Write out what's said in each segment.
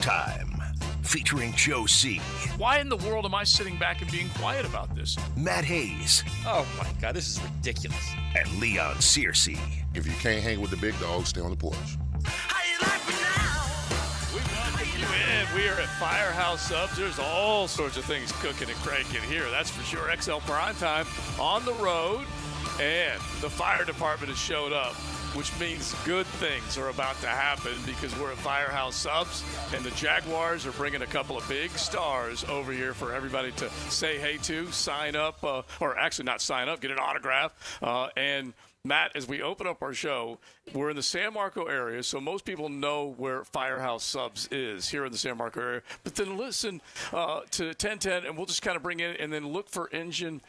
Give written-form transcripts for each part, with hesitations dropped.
Time, featuring Joe C. Why in the world am I sitting back and being quiet about this? Matt Hayes. Oh, my God, this is ridiculous. And Leon Searcy. If you can't hang with the big dogs, stay on the porch. How you like me now? We welcome you in. We are at Firehouse Subs. There's all sorts of things cooking and cranking here. That's for sure. XL Primetime on the road. And the fire department has showed up, which means good things are about to happen because we're at Firehouse Subs, and the Jaguars are bringing a couple of big stars over here for everybody to say hey to, sign up, or actually not sign up, get an autograph. And Matt, as we open up our show, we're in the San Marco area, so most people know where Firehouse Subs is here in the San Marco area. But then listen to 1010, and we'll just kind of bring in and then look for engine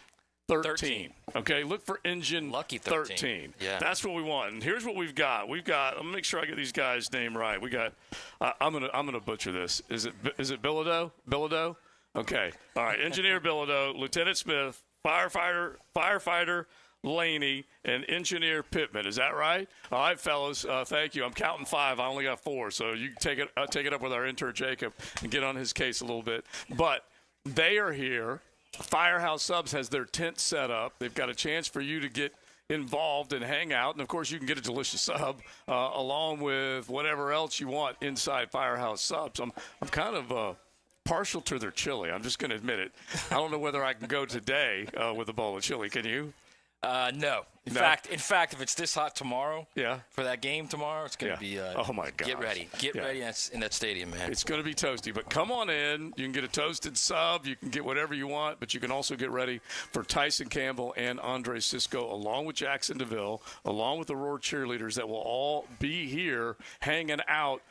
13. Okay, look for engine Lucky 13. Yeah. That's what we want. And here's what we've got. I'm gonna make sure I get these guys' name right. We got I'm gonna butcher this. Is it Bilodeau? Bilodeau? Okay. All right. Engineer Bilodeau, Lieutenant Smith, firefighter Laney, and engineer Pittman. Is that right? All right, fellas. Thank you. I'm counting 5. I only got 4, so you take it up with our intern Jacob and get on his case a little bit. But they are here. Firehouse Subs has their tent set up. They've got a chance for you to get involved and hang out. And, of course, you can get a delicious sub along with whatever else you want inside Firehouse Subs. I'm kind of partial to their chili. I'm just going to admit it. I don't know whether I can go today with a bowl of chili. Can you? No. In fact, if it's this hot tomorrow, for that game tomorrow, it's going to be. Oh my God! Get ready in that stadium, man. It's going to be toasty. But come on in. You can get a toasted sub. You can get whatever you want. But you can also get ready for Tyson Campbell and Andre Cisco, along with Jackson DeVille, along with the Roar cheerleaders that will all be here hanging out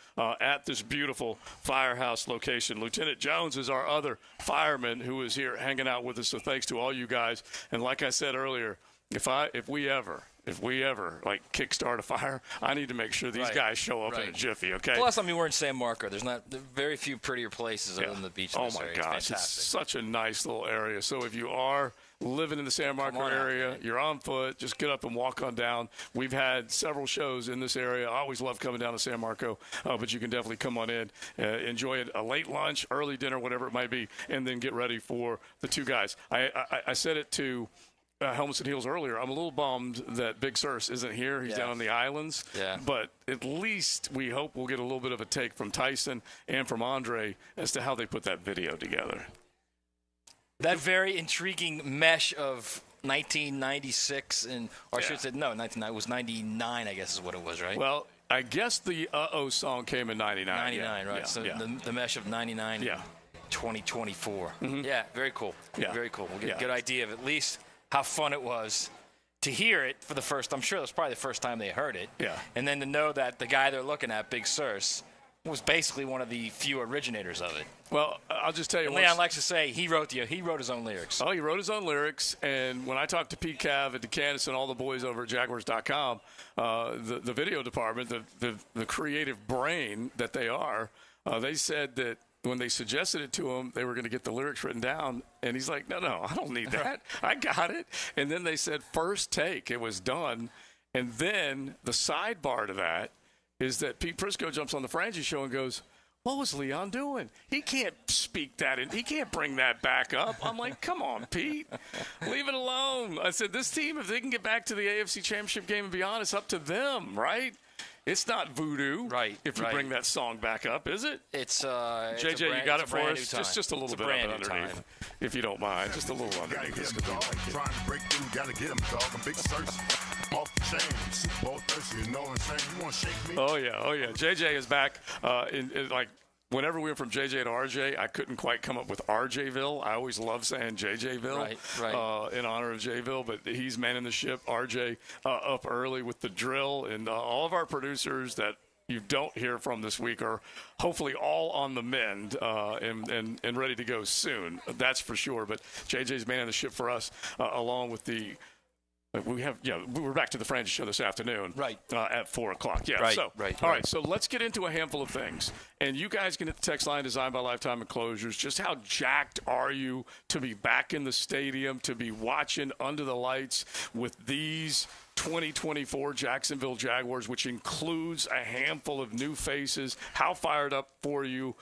at this beautiful firehouse location. Lieutenant Jones is our other fireman who is here hanging out with us. So thanks to all you guys. And like I said earlier, if we ever like kickstart a fire, I need to make sure these guys show up in a jiffy. Okay. Plus, we're in San Marco. There's very few prettier places other than the beach. Oh my gosh, it's such a nice little area. So if you are living in the San Marco area, you're on foot, just get up and walk on down. We've had several shows in this area. I always love coming down to San Marco, but you can definitely come on in, enjoy a late lunch, early dinner, whatever it might be, and then get ready for the two guys. I said it to Helmets and Heels earlier. I'm a little bummed that Big Searcy isn't here. He's down on the islands. Yeah. But at least we hope we'll get a little bit of a take from Tyson and from Andre as to how they put that video together. That very intriguing mesh of 1996 I should say, no, 1990 it was 99, I guess is what it was, right? Well, I guess the Uh-Oh song came in 99. 99, right. So the mesh of 99 and 2024. Mm-hmm. Yeah, very cool. Yeah. Very cool. We'll get a good idea of at least how fun it was to hear it for the first. I'm sure it was probably the first time they heard it. Yeah. And then to know that the guy they're looking at, Big Searcy, was basically one of the few originators of it. Well, I'll just tell you. And Leon likes to say he wrote his own lyrics. Oh, he wrote his own lyrics. And when I talked to Pete Cav and DeCandis and all the boys over at Jaguars.com, the video department, the creative brain that they are, they said that when they suggested it to him, they were going to get the lyrics written down. And he's like, no, I don't need that. I got it. And then they said first take. It was done. And then the sidebar to that is that Pete Prisco jumps on the Frangie show and goes, what was Leon doing? He can't speak that in. He can't bring that back up. I'm like, come on, Pete. Leave it alone. I said, this team, if they can get back to the AFC Championship game and beyond, it's up to them, right? It's not voodoo, right? If you bring that song back up, is it? It's JJ, you got it for us. Just a little bit of it underneath, if you don't mind. Just a little underneath. Trying to break through, gotta get him, dog. I'm Big Searcy. Off the chain, Super Bowl thirsty, you know what I'm saying? You want to shake me? Oh yeah. JJ is back. Whenever we went from JJ to RJ, I couldn't quite come up with RJville. I always love saying JJville in honor of Jville, but he's manning the ship. RJ up early with the drill, and all of our producers that you don't hear from this week are hopefully all on the mend and ready to go soon. That's for sure. But JJ's manning the ship for us, along with the. We're back to the Frangie show this afternoon. At 4 o'clock. Yeah. All right. So let's get into a handful of things. And you guys can hit the text line designed by Lifetime Enclosures. Just how jacked are you to be back in the stadium, to be watching under the lights with these 2024 Jacksonville Jaguars, which includes a handful of new faces. How fired up are you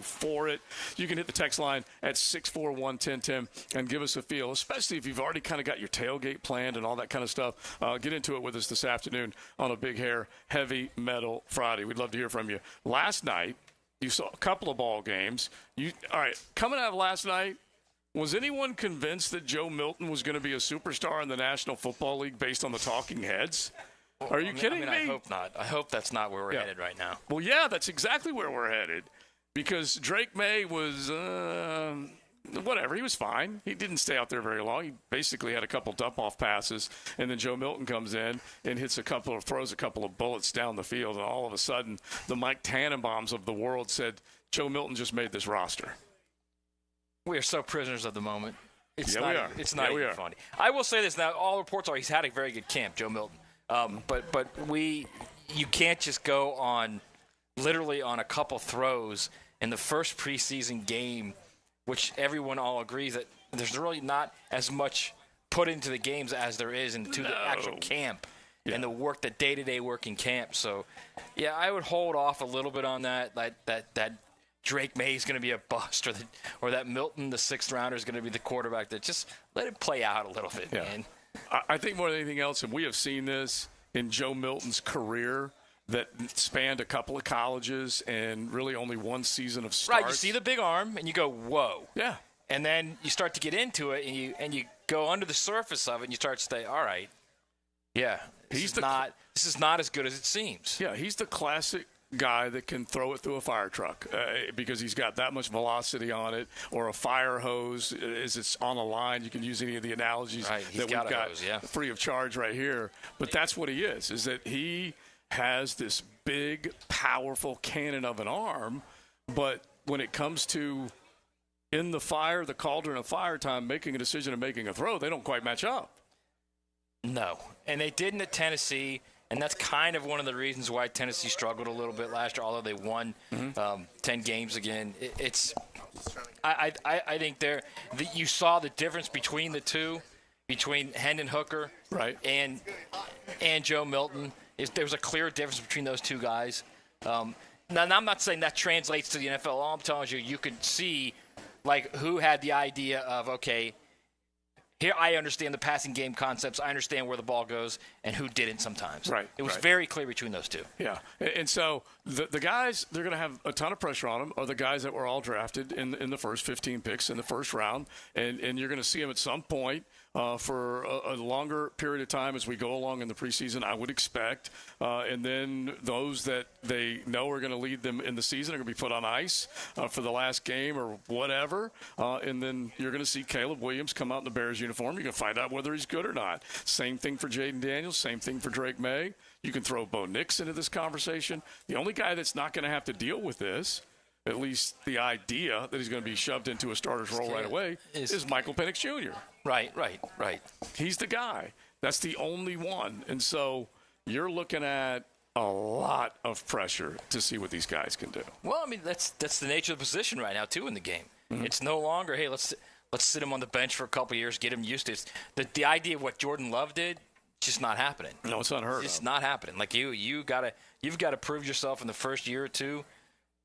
for it? You can hit the text line at 641-1010 and give us a feel, especially if you've already kind of got your tailgate planned and all that kind of stuff. Get into it with us this afternoon on a Big Hair Heavy Metal Friday. We'd love to hear from you. Last night, you saw a couple of ball games. All right, coming out of last night, was anyone convinced that Joe Milton was going to be a superstar in the National Football League based on the talking heads? Are you kidding me? I hope not. I hope that's not where we're headed right now. Well, yeah, that's exactly where we're headed. Because Drake May was, whatever, he was fine. He didn't stay out there very long. He basically had a couple dump-off passes, and then Joe Milton comes in and throws a couple of bullets down the field, and all of a sudden the Mike Tannenbaums of the world said, Joe Milton just made this roster. We are so prisoners of the moment. It's we not even funny. I will say this now. All reports are he's had a very good camp, Joe Milton. But you can't just go on literally on a couple throws in the first preseason game, which everyone all agrees that there's really not as much put into the games as there is into the actual camp and the day-to-day work in camp. So, yeah, I would hold off a little bit on that Drake May is going to be a bust, or that Milton, the sixth rounder, is going to be the quarterback. That just let it play out a little bit, man. I think more than anything else, and we have seen this in Joe Milton's career that spanned a couple of colleges and really only one season of starts. Right, you see the big arm and you go, whoa. Yeah. And then you start to get into it and you go under the surface of it and you start to say, all right, yeah, this is not as good as it seems. Yeah, he's the classic guy that can throw it through a fire truck because he's got that much velocity on it, or a fire hose as it's on a line. You can use any of the analogies that we've got free of charge right here. But that's what he is that he has this big, powerful cannon of an arm, but when it comes to in the fire, the cauldron of fire time, making a decision and making a throw, they don't quite match up. No, and they didn't at Tennessee. And that's kind of one of the reasons why Tennessee struggled a little bit last year, although they won 10 games again. I think you saw the difference between the two, between Hendon Hooker and Joe Milton. There was a clear difference between those two guys. Now, I'm not saying that translates to the NFL. All I'm telling you could see who had the idea of, okay, here I understand the passing game concepts. I understand where the ball goes, and who didn't sometimes. Right. It was very clear between those two. Yeah. And so the guys, they're going to have a ton of pressure on them are the guys that were all drafted in the first 15 picks in the first round. And you're going to see them at some point for a longer period of time as we go along in the preseason, I would expect. And then those that they know are going to lead them in the season are going to be put on ice for the last game or whatever. And then you're going to see Caleb Williams come out in the Bears uniform. You're going to find out whether he's good or not. Same thing for Jaden Daniels. Same thing for Drake May. You can throw Bo Nix into this conversation. The only guy that's not going to have to deal with this, at least the idea that he's going to be shoved into a starter's role right away, is Michael Penix Jr. Right. He's the guy. That's the only one. And so you're looking at a lot of pressure to see what these guys can do. Well, I mean, that's the nature of the position right now, too, in the game. Mm-hmm. It's no longer, hey, let's sit him on the bench for a couple of years, get him used to it. The idea of what Jordan Love did, just not happening. No, it's unheard of. It's not happening. Like you've got to prove yourself in the first year or two,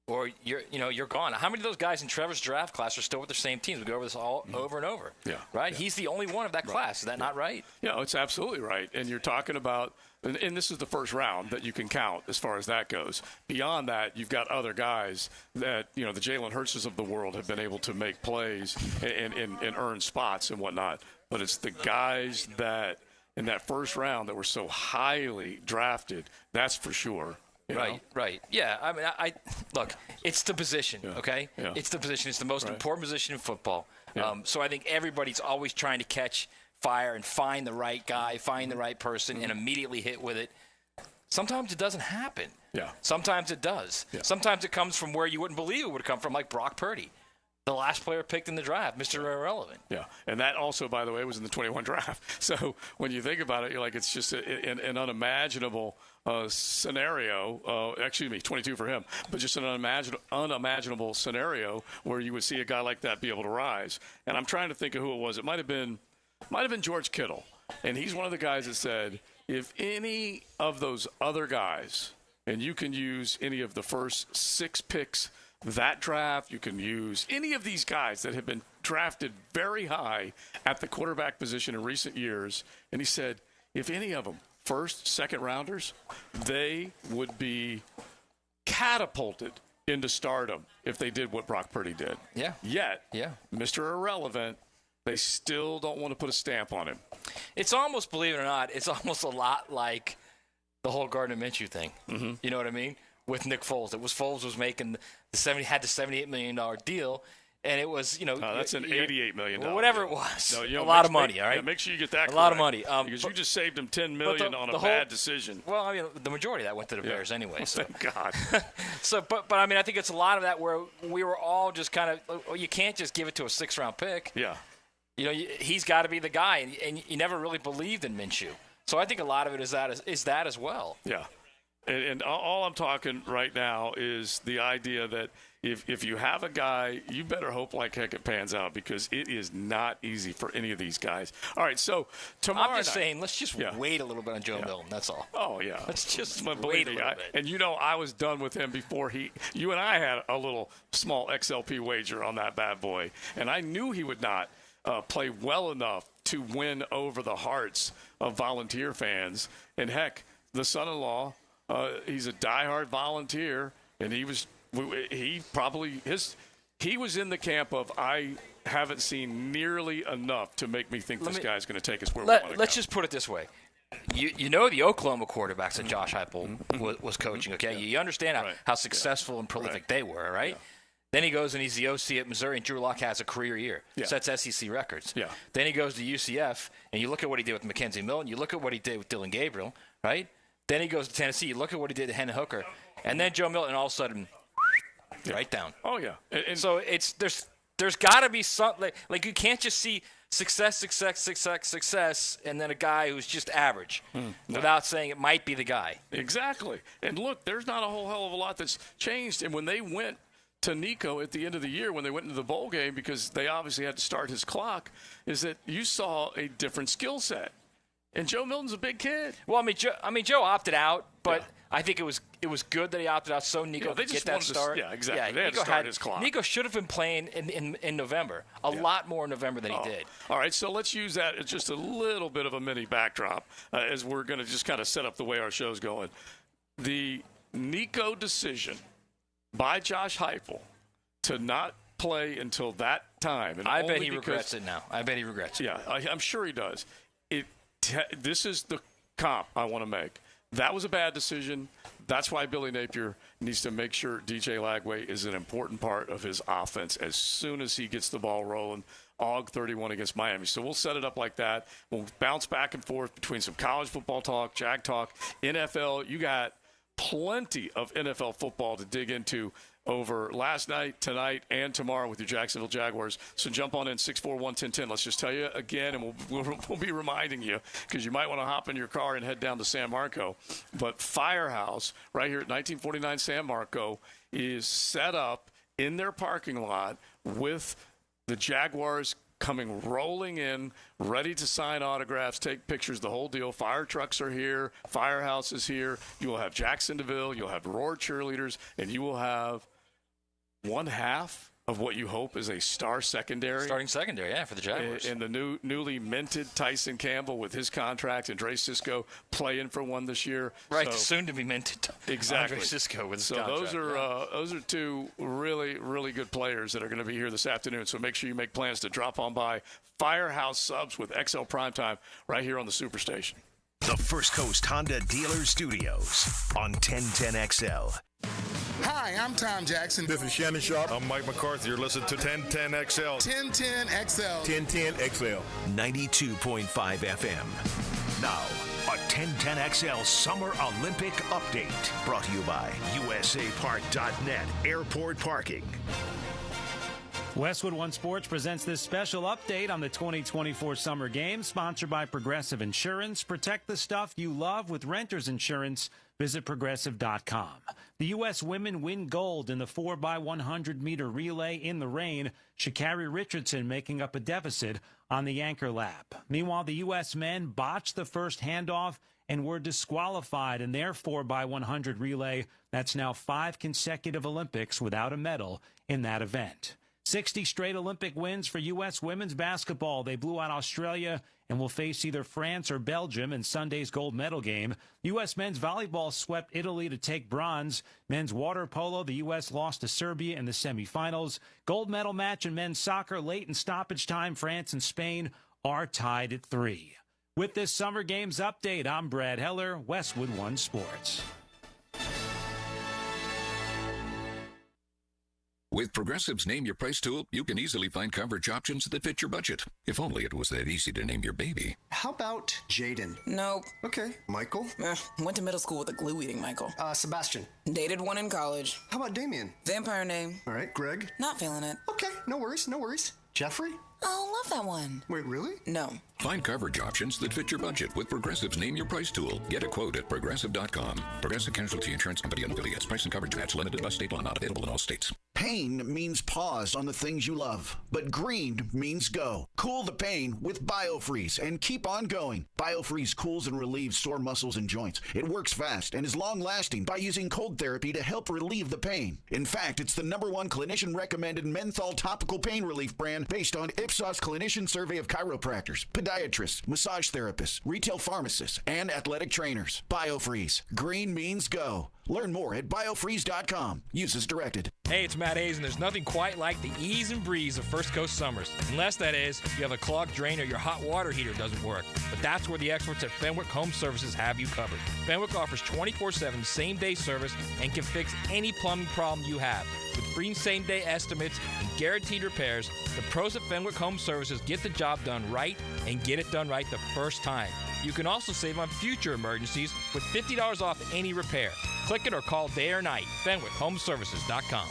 or you're gone. How many of those guys in Trevor's draft class are still with the same teams? We go over this all over and over. Yeah. Right? Yeah. He's the only one of that class. Is that not right? Yeah, it's absolutely right. And you're talking about, and this is the first round that you can count as far as that goes. Beyond that, you've got other guys that, the Jalen Hurtses of the world have been able to make plays and earn spots and whatnot. But it's the guys that in that first round that were so highly drafted, that's for sure. Right. Yeah, I mean, look, it's the position, okay? Yeah. It's the position. It's the most important position in football. Yeah. So I think everybody's always trying to catch fire and find the right guy, find the right person, and immediately hit with it. Sometimes it doesn't happen. Yeah. Sometimes it does. Yeah. Sometimes it comes from where you wouldn't believe it would come from, like Brock Purdy, the last player picked in the draft, Mr. Irrelevant. Yeah, and that also, by the way, was in the 21 draft. So when you think about it, you're like, it's just an unimaginable scenario. 22 for him, but just an unimaginable scenario where you would see a guy like that be able to rise. And I'm trying to think of who it was. It might have been George Kittle. And he's one of the guys that said, if any of those other guys, and you can use any of the first 6 picks that draft, you can use any of these guys that have been drafted very high at the quarterback position in recent years, and he said, if any of them, first, second rounders, they would be catapulted into stardom if they did what Brock Purdy did. Yeah. Yet, Mr. Irrelevant, they still don't want to put a stamp on him. It's almost, believe it or not, it's almost a lot like the whole Gardner Minshew thing. Mm-hmm. You know what I mean? With Nick Foles. Foles was making had the $78 million deal. And it was, that's an $88 million. Whatever it was. No, a lot of money, all right? Yeah, make sure you get that correct. A lot of money. Because you just saved him $10 million on a bad decision. Well, I mean, the majority of that went to the Bears anyway. So. Thank God. But I mean, I think it's a lot of that where we were all just kind of, you can't just give it to a 6th-round pick. Yeah. He's got to be the guy, and you never really believed in Minshew. So I think a lot of it is that as well. Yeah. And all I'm talking right now is the idea that if you have a guy, you better hope like heck it pans out, because it is not easy for any of these guys. All right, so tomorrow I'm just saying, let's just wait a little bit on Joe Milton. That's all. Oh, yeah. Let's just wait a little bit. And I was done with him before you and I had a little small XLP wager on that bad boy, and I knew he would not play well enough to win over the hearts of Volunteer fans. And heck, the son-in-law, he's a diehard Volunteer, and he was in the camp of, I haven't seen nearly enough to make me think this guy's going to take us where we want to go. Let's just put it this way. The Oklahoma quarterbacks that Josh Heupel was coaching, okay? You understand how successful and prolific they were, right? Yeah. Then he goes and he's the OC at Missouri, and Drew Lock has a career year. Yeah. Sets SEC records. Yeah. Then he goes to UCF, and you look at what he did with Mackenzie Milton. You look at what he did with Dylan Gabriel, right? Then he goes to Tennessee. You look at what he did to Hendon Hooker. And then Joe Milton all of a sudden right down. Oh, yeah. And so there's got to be something. Like you can't just see success, and then a guy who's just average without saying it might be the guy. Exactly. And look, there's not a whole hell of a lot that's changed. And when they went to Nico at the end of the year, when they went into the bowl game, because they obviously had to start his clock, is that you saw a different skill set. And Joe Milton's a big kid. Well, I mean, Joe opted out, but I think it was good that he opted out so Nico could get that start. Exactly. Yeah, they had Nico to start his clock. Nico should have been playing in November, a lot more in November than he did. All right, so let's use that as just a little bit of a mini backdrop as we're going to just kind of set up the way our show's going. The Nico decision by Josh Heupel to not play until that time. And I bet he regrets it now. I bet he regrets it. Yeah, I'm sure he does. This is the comp I want to make. That was a bad decision. That's why Billy Napier needs to make sure DJ Lagway is an important part of his offense as soon as he gets the ball rolling. AUG 31 against Miami. So we'll set it up like that. We'll bounce back and forth between some college football talk, Jag talk, NFL. You got plenty of NFL football to dig into over last night, tonight, and tomorrow with your Jacksonville Jaguars. So jump on in 641-1010. Let's just tell you again, and we'll be reminding you, because you might want to hop in your car and head down to San Marco. But Firehouse, right here at 1949 San Marco, is set up in their parking lot with the Jaguars coming rolling in, ready to sign autographs, take pictures, the whole deal. Fire trucks are here. Firehouse is here. You will have Jacksonville. You'll have Roar cheerleaders, and you will have one half of what you hope is a star secondary. Starting secondary, for the Jaguars. And the newly minted Tyson Campbell with his contract, and Dre Cisco playing for one this year. Right, soon to be minted. Exactly. Andre Cisco with his contract. Those are two really, really good players that are going to be here this afternoon. So make sure you make plans to drop on by Firehouse Subs with XL Primetime right here on the Superstation. The First Coast Honda Dealer Studios on 1010XL. Hi, I'm Tom Jackson. This is Shannon Sharp. I'm Mike McCarthy. You're listening to 1010XL. 1010XL. 1010XL. 92.5 FM. Now, a 1010XL Summer Olympic Update. Brought to you by USAPark.net Airport Parking. Westwood One Sports presents this special update on the 2024 Summer Games, sponsored by Progressive Insurance. Protect the stuff you love with Renters Insurance. Visit Progressive.com. The U.S. women win gold in the 4x100-meter relay in the rain. Sha'Carri Richardson making up a deficit on the anchor lap. Meanwhile, the U.S. men botched the first handoff and were disqualified in their 4x100 relay. That's now 5 consecutive Olympics without a medal in that event. 60 straight Olympic wins for U.S. women's basketball. They blew out Australia and will face either France or Belgium in Sunday's gold medal game. U.S. men's volleyball swept Italy to take bronze. Men's water polo, the U.S. lost to Serbia in the semifinals. Gold medal match in men's soccer late in stoppage time. France and Spain are tied at 3. With this Summer Games update, I'm Brad Heller, Westwood One Sports. With Progressive's Name Your Price tool, you can easily find coverage options that fit your budget. If only it was that easy to name your baby. How about Jaden? Nope. Okay. Michael? Went to middle school with a glue-eating Michael. Sebastian? Dated one in college. How about Damien? Vampire name. All right. Greg? Not feeling it. Okay. No worries. Jeffrey? Oh, love that one. Wait, really? No. Find coverage options that fit your budget with Progressive's Name Your Price tool. Get a quote at Progressive.com. Progressive Casualty Insurance Company and affiliates. Price and coverage match limited by state law. Not available in all states. Pain means pause on the things you love, but green means go. Cool the pain with BioFreeze and keep on going. BioFreeze cools and relieves sore muscles and joints. It works fast and is long-lasting by using cold therapy to help relieve the pain. In fact, it's the #1 clinician-recommended menthol topical pain relief brand based on Ipsos Clinician Survey of Chiropractors, podiatrists, massage therapists, retail pharmacists, and athletic trainers. BioFreeze. Green means go. Learn more at biofreeze.com. Use as directed. Hey, it's Matt Hayes, and there's nothing quite like the ease and breeze of First Coast summers. Unless, that is, you have a clogged drain or your hot water heater doesn't work. But that's where the experts at Fenwick Home Services have you covered. Fenwick offers 24/7 same-day service and can fix any plumbing problem you have. With free same-day estimates and guaranteed repairs, the pros at Fenwick Home Services get the job done right and get it done right the first time. You can also save on future emergencies with $50 off any repair. Click it or call day or night. FenwickHomeservices.com.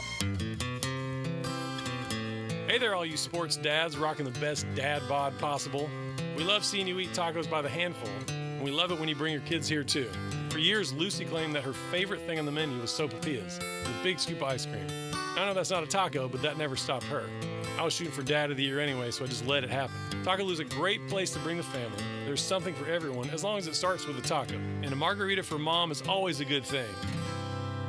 Hey there, all you sports dads rocking the best dad bod possible. We love seeing you eat tacos by the handful, and we love it when you bring your kids here too. For years, Lucy claimed that her favorite thing on the menu was sopapillas, with big scoop ice cream. I know that's not a taco, but that never stopped her. I was shooting for Dad of the Year anyway, so I just let it happen. Taco Lou's a great place to bring the family. There's something for everyone, as long as it starts with a taco. And a margarita for mom is always a good thing.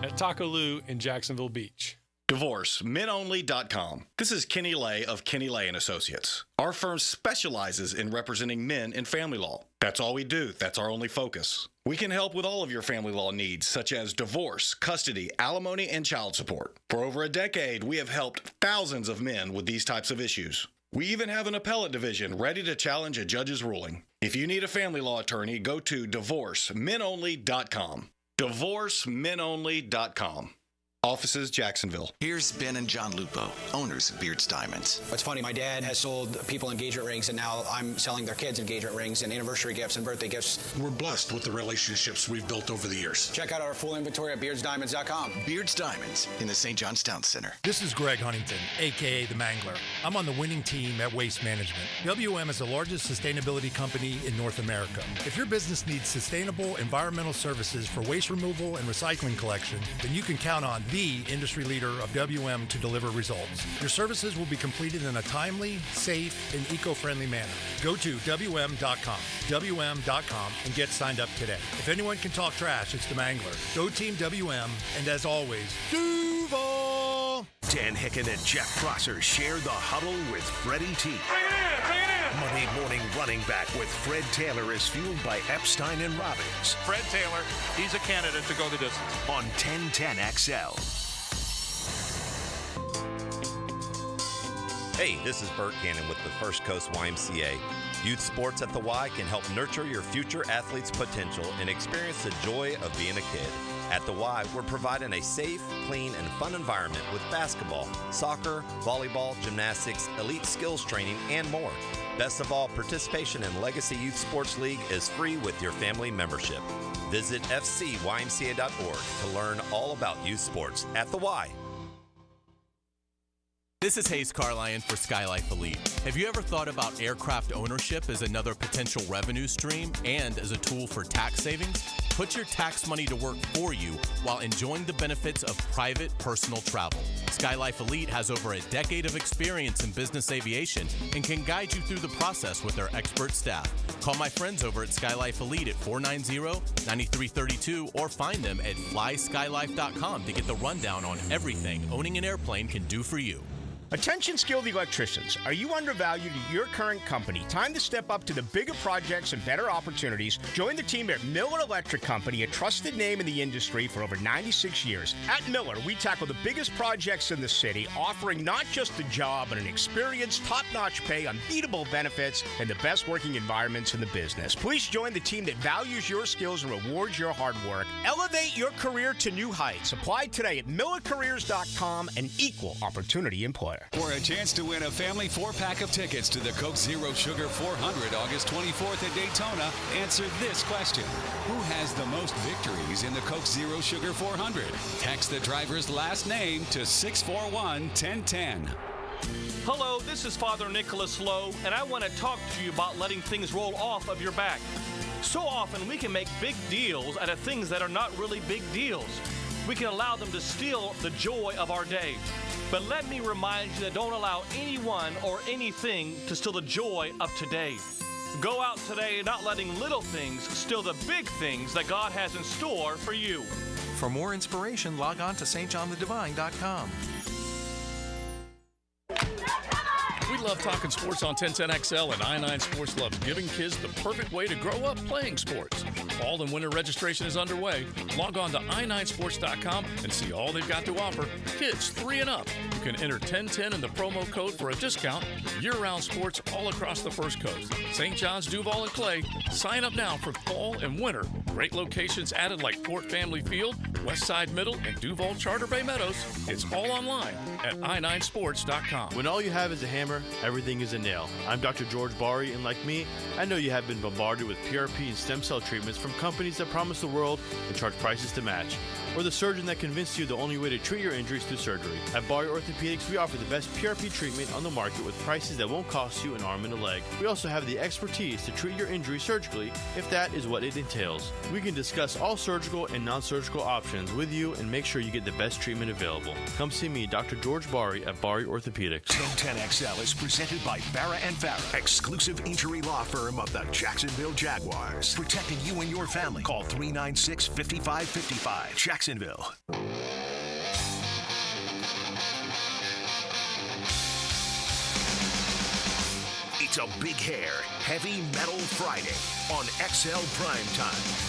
At Taco Lou in Jacksonville Beach. DivorceMenOnly.com. This is Kenny Lay of Kenny Lay & Associates. Our firm specializes in representing men in family law. That's all we do. That's our only focus. We can help with all of your family law needs, such as divorce, custody, alimony, and child support. For over a decade, we have helped thousands of men with these types of issues. We even have an appellate division ready to challenge a judge's ruling. If you need a family law attorney, go to DivorceMenOnly.com. DivorceMenOnly.com. Offices, Jacksonville. Here's Ben and John Lupo, owners of Beards Diamonds. It's funny, my dad has sold people engagement rings, and now I'm selling their kids engagement rings and anniversary gifts and birthday gifts. We're blessed with the relationships we've built over the years. Check out our full inventory at beardsdiamonds.com. Beards Diamonds in the St. John's Town Center. This is Greg Huntington, a.k.a. The Mangler. I'm on the winning team at Waste Management. WM is the largest sustainability company in North America. If your business needs sustainable environmental services for waste removal and recycling collection, then you can count on the industry leader of WM to deliver results. Your services will be completed in a timely, safe, and eco-friendly manner. Go to WM.com, and get signed up today. If anyone can talk trash, it's the Mangler. Go Team WM, and as always, Duval! Dan Hicken and Jeff Prosser share the huddle with Freddie T. Bring it in! Monday morning running back with Fred Taylor is fueled by Epstein and Robbins. Fred Taylor, he's a candidate to go the distance. On 1010XL. Hey, this is Bert Cannon with the First Coast YMCA. Youth sports at the Y can help nurture your future athlete's potential and experience the joy of being a kid. At the Y, we're providing a safe, clean, and fun environment with basketball, soccer, volleyball, gymnastics, elite skills training, and more. Best of all, participation in Legacy Youth Sports League is free with your family membership. Visit fcymca.org to learn all about youth sports at the Y. This is Hayes Carlion for Skylife Elite. Have you ever thought about aircraft ownership as another potential revenue stream and as a tool for tax savings? Put your tax money to work for you while enjoying the benefits of private personal travel. SkyLife Elite has over a decade of experience in business aviation and can guide you through the process with their expert staff. Call my friends over at SkyLife Elite at 490-9332 or find them at flyskylife.com to get the rundown on everything owning an airplane can do for you. Attention skilled electricians. Are you undervalued at your current company? Time to step up to the bigger projects and better opportunities. Join the team at Miller Electric Company, a trusted name in the industry for over 96 years. At Miller, we tackle the biggest projects in the city, offering not just a job, but an experience, top-notch pay, unbeatable benefits, and the best working environments in the business. Please join the team that values your skills and rewards your hard work. Elevate your career to new heights. Apply today at millercareers.com, an equal opportunity employer. For a chance to win a family 4-pack of tickets to the Coke Zero Sugar 400 August 24th at Daytona, answer this question. Who has the most victories in the Coke Zero Sugar 400? Text the driver's last name to 641-1010. Hello, this is Father Nicholas Lowe, and I want to talk to you about letting things roll off of your back. So often we can make big deals out of things that are not really big deals. We can allow them to steal the joy of our day. But let me remind you that don't allow anyone or anything to steal the joy of today. Go out today not letting little things steal the big things that God has in store for you. For more inspiration, log on to stjohnthedivine.com. We love talking sports on 1010XL, and I9 Sports loves giving kids the perfect way to grow up playing sports. Fall and winter registration is underway. Log on to i9sports.com and see all they've got to offer. Kids 3 and up. You can enter 1010 in the promo code for a discount. Year-round sports all across the First Coast. St. John's, Duval, and Clay. Sign up now for fall and winter. Great locations added like Fort Family Field, Westside Middle, and Duval Charter Bay Meadows. It's all online at i9sports.com. When all you have is a hammer, everything is a nail. I'm Dr. George Bari, and like me, I know you have been bombarded with PRP and stem cell treatments from companies that promise the world and charge prices to match. Or the surgeon that convinced you the only way to treat your injuries through surgery. At Bari Orthopedics, we offer the best PRP treatment on the market with prices that won't cost you an arm and a leg. We also have the expertise to treat your injury surgically if that is what it entails. We can discuss all surgical and non-surgical options with you and make sure you get the best treatment available. Come see me, Dr. George Bari at Bari Orthopedics. 1010XL is presented by Farah & Farah, exclusive injury law firm of the Jacksonville Jaguars. Protecting you and your family. Call 396-5555. Jacksonville. It's a big hair, heavy metal Friday on XL Primetime.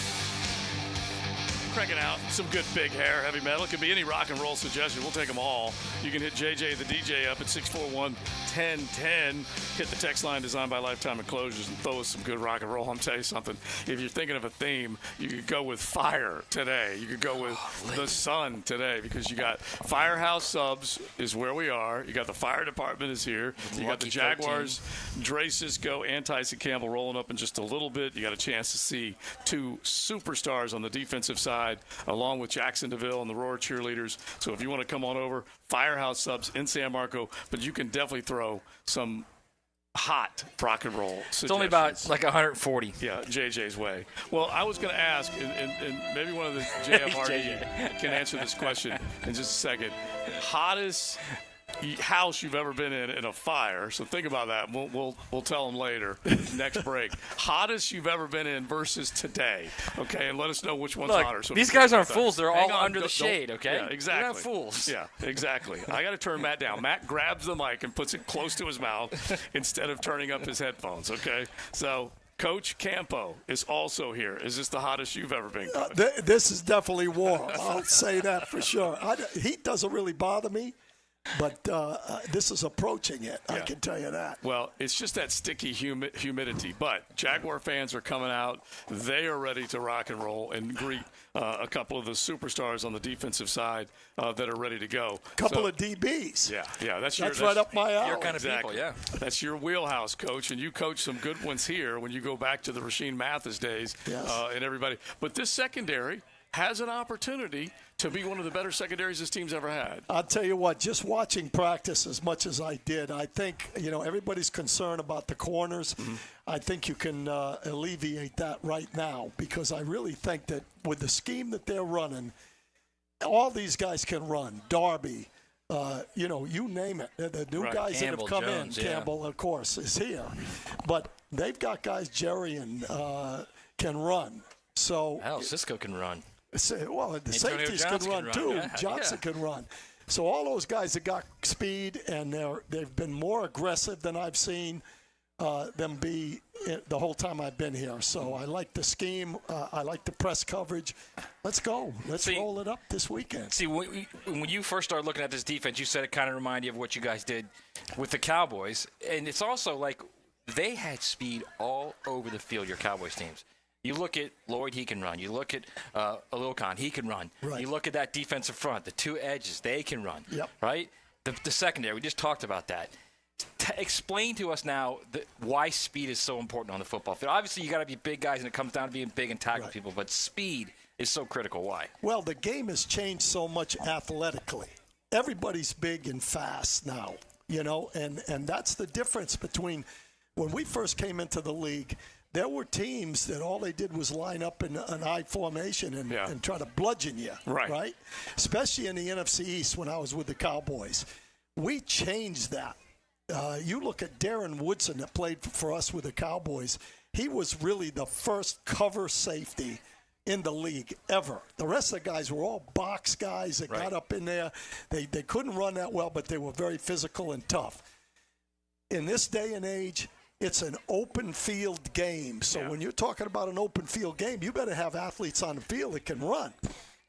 Cranking out some good big hair, heavy metal. It could be any rock and roll suggestion. We'll take them all. You can hit JJ the DJ up at 641-1010. Hit the text line designed by Lifetime Enclosures and throw us some good rock and roll. I'm telling you something. If you're thinking of a theme, you could go with fire today. You could go with the sun today because you got Firehouse Subs is where we are. You got the fire department is here. You got the Jaguars, Dre Cisco, and Tyson Campbell rolling up in just a little bit. You got a chance to see 2 superstars on the defensive side, along with Jackson DeVille and the Roar cheerleaders. So if you want to come on over, Firehouse Subs in San Marco, but you can definitely throw some hot rock and roll suggestions. It's only about like 140. Yeah, JJ's way. Well, I was going to ask, and maybe one of the JFRD can answer this question in just a second. Hottest house you've ever been in a fire. So think about that. We'll tell them later. Next break. Hottest you've ever been in versus today. Okay, and let us know which one's hotter. So these guys aren't fools. They're all under the shade. Okay. Yeah, exactly. They're not fools. Yeah, exactly. I got to turn Matt down. Matt grabs the mic and puts it close to his mouth instead of turning up his headphones. Okay, so. Coach Campo is also here. Is this the hottest you've ever been, Coach? This is definitely warm. I'll say that for sure. Heat doesn't really bother me, but this is approaching it. Yeah. I can tell you that. Well, it's just that sticky humidity. But Jaguar fans are coming out. They are ready to rock and roll and greet a couple of the superstars on the defensive side that are ready to go. Couple of DBs. Yeah. That's right up my alley. Your kind of people, yeah. That's your wheelhouse, Coach. And you coach some good ones here when you go back to the Rasheem Mathis days and everybody. But this secondary has an opportunity to be one of the better secondaries this team's ever had. I'll tell you what, just watching practice as much as I did, I think, everybody's concerned about the corners. Mm-hmm. I think you can alleviate that right now because I really think that with the scheme that they're running, all these guys can run. Darby, you name it. The new guys Campbell, that have come Jones, in, Campbell, of course, is here. But they've got guys, Jerry and can run. So hell, Cisco can run. Well, the safeties can run too. Yeah. Johnson can run. So all those guys that got speed and they've been more aggressive than I've seen them be the whole time I've been here. So I like the scheme. I like the press coverage. Let's go. Let's roll it up this weekend. See, when you first started looking at this defense, you said it kind of reminded you of what you guys did with the Cowboys. And it's also like they had speed all over the field, your Cowboys teams. You look at Lloyd, he can run. You look at Alilkhan, he can run. Right. You look at that defensive front, the two edges, they can run. Yep. Right? The secondary, we just talked about that. Explain to us now why speed is so important on the football field. Obviously, you got to be big guys, and it comes down to being big and tackling people, but speed is so critical. Why? Well, the game has changed so much athletically. Everybody's big and fast now, and that's the difference between when we first came into the league. There were teams that all they did was line up in an I formation and try to bludgeon you, right? Especially in the NFC East when I was with the Cowboys. We changed that. You look at Darren Woodson that played for us with the Cowboys. He was really the first cover safety in the league ever. The rest of the guys were all box guys that got up in there. They couldn't run that well, but they were very physical and tough. In this day and age, it's an open field game. So when you're talking about an open field game, you better have athletes on the field that can run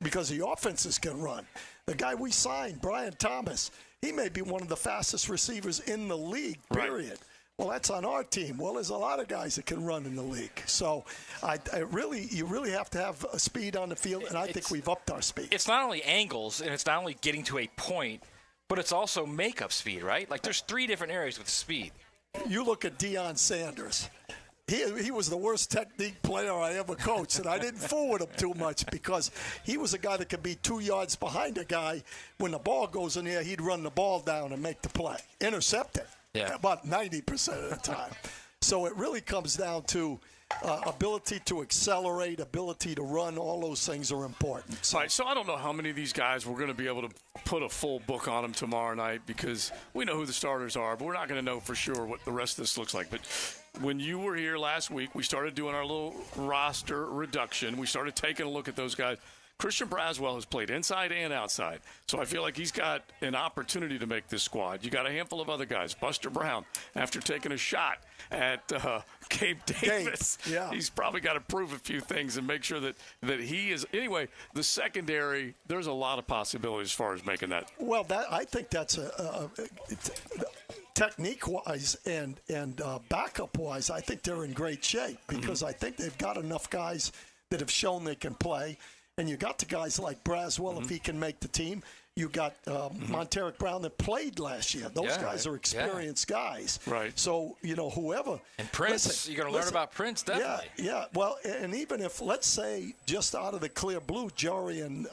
because the offenses can run. The guy we signed, Brian Thomas, he may be one of the fastest receivers in the league, period. Right. Well, that's on our team. Well, there's a lot of guys that can run in the league. So you really have to have speed on the field, and I think we've upped our speed. It's not only angles, and it's not only getting to a point, but it's also makeup speed, right? Like there's three different areas with speed. You look at Deion Sanders. He was the worst technique player I ever coached, and I didn't fool with him too much because he was a guy that could be 2 yards behind a guy. When the ball goes in there, he'd run the ball down and make the play. Intercept it about 90% of the time. So it really comes down to ability to accelerate, ability to run. All those things are important. So, so I don't know how many of these guys we're going to be able to put a full book on them tomorrow night because we know who the starters are, but we're not going to know for sure what the rest of this looks like. But when you were here last week, we started doing our little roster reduction. We started taking a look at those guys. Christian Braswell has played inside and outside, so I feel like he's got an opportunity to make this squad. You got a handful of other guys. Buster Brown, after taking a shot at Gabe Davis, he's probably got to prove a few things and make sure that he is. Anyway, the secondary, there's a lot of possibilities as far as making that. Well, I think that's technique-wise and backup-wise, I think they're in great shape because I think they've got enough guys that have shown they can play. And you got the guys like Braswell, if he can make the team. You got Monteric Brown that played last year. Those guys are experienced guys. Right. So, whoever. And Prince, you're going to learn about Prince, definitely. Yeah. Well, and even if, let's say, just out of the clear blue, Jorian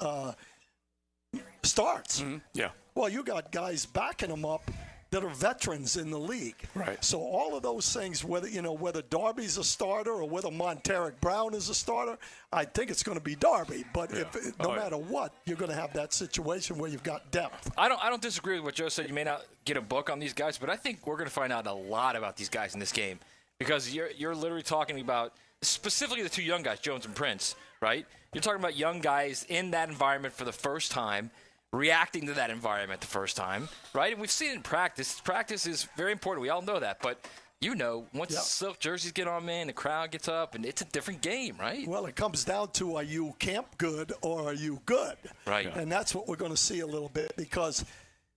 starts. Yeah. Well, you got guys backing him up that are veterans in the league. Right. So all of those things, whether Darby's a starter or whether Monteric Brown is a starter, I think it's going to be Darby. But no matter what, you're going to have that situation where you've got depth. I don't disagree with what Joe said. You may not get a book on these guys, but I think we're going to find out a lot about these guys in this game because you're literally talking about specifically the two young guys, Jones and Prince, right? You're talking about young guys in that environment for the first time, reacting to that environment the first time, right? And we've seen it in practice. Practice is very important. We all know that. But, once the silk jerseys get on, man, the crowd gets up, and it's a different game, right? Well, it comes down to are you camp good or are you good? Right. And that's what we're going to see a little bit because,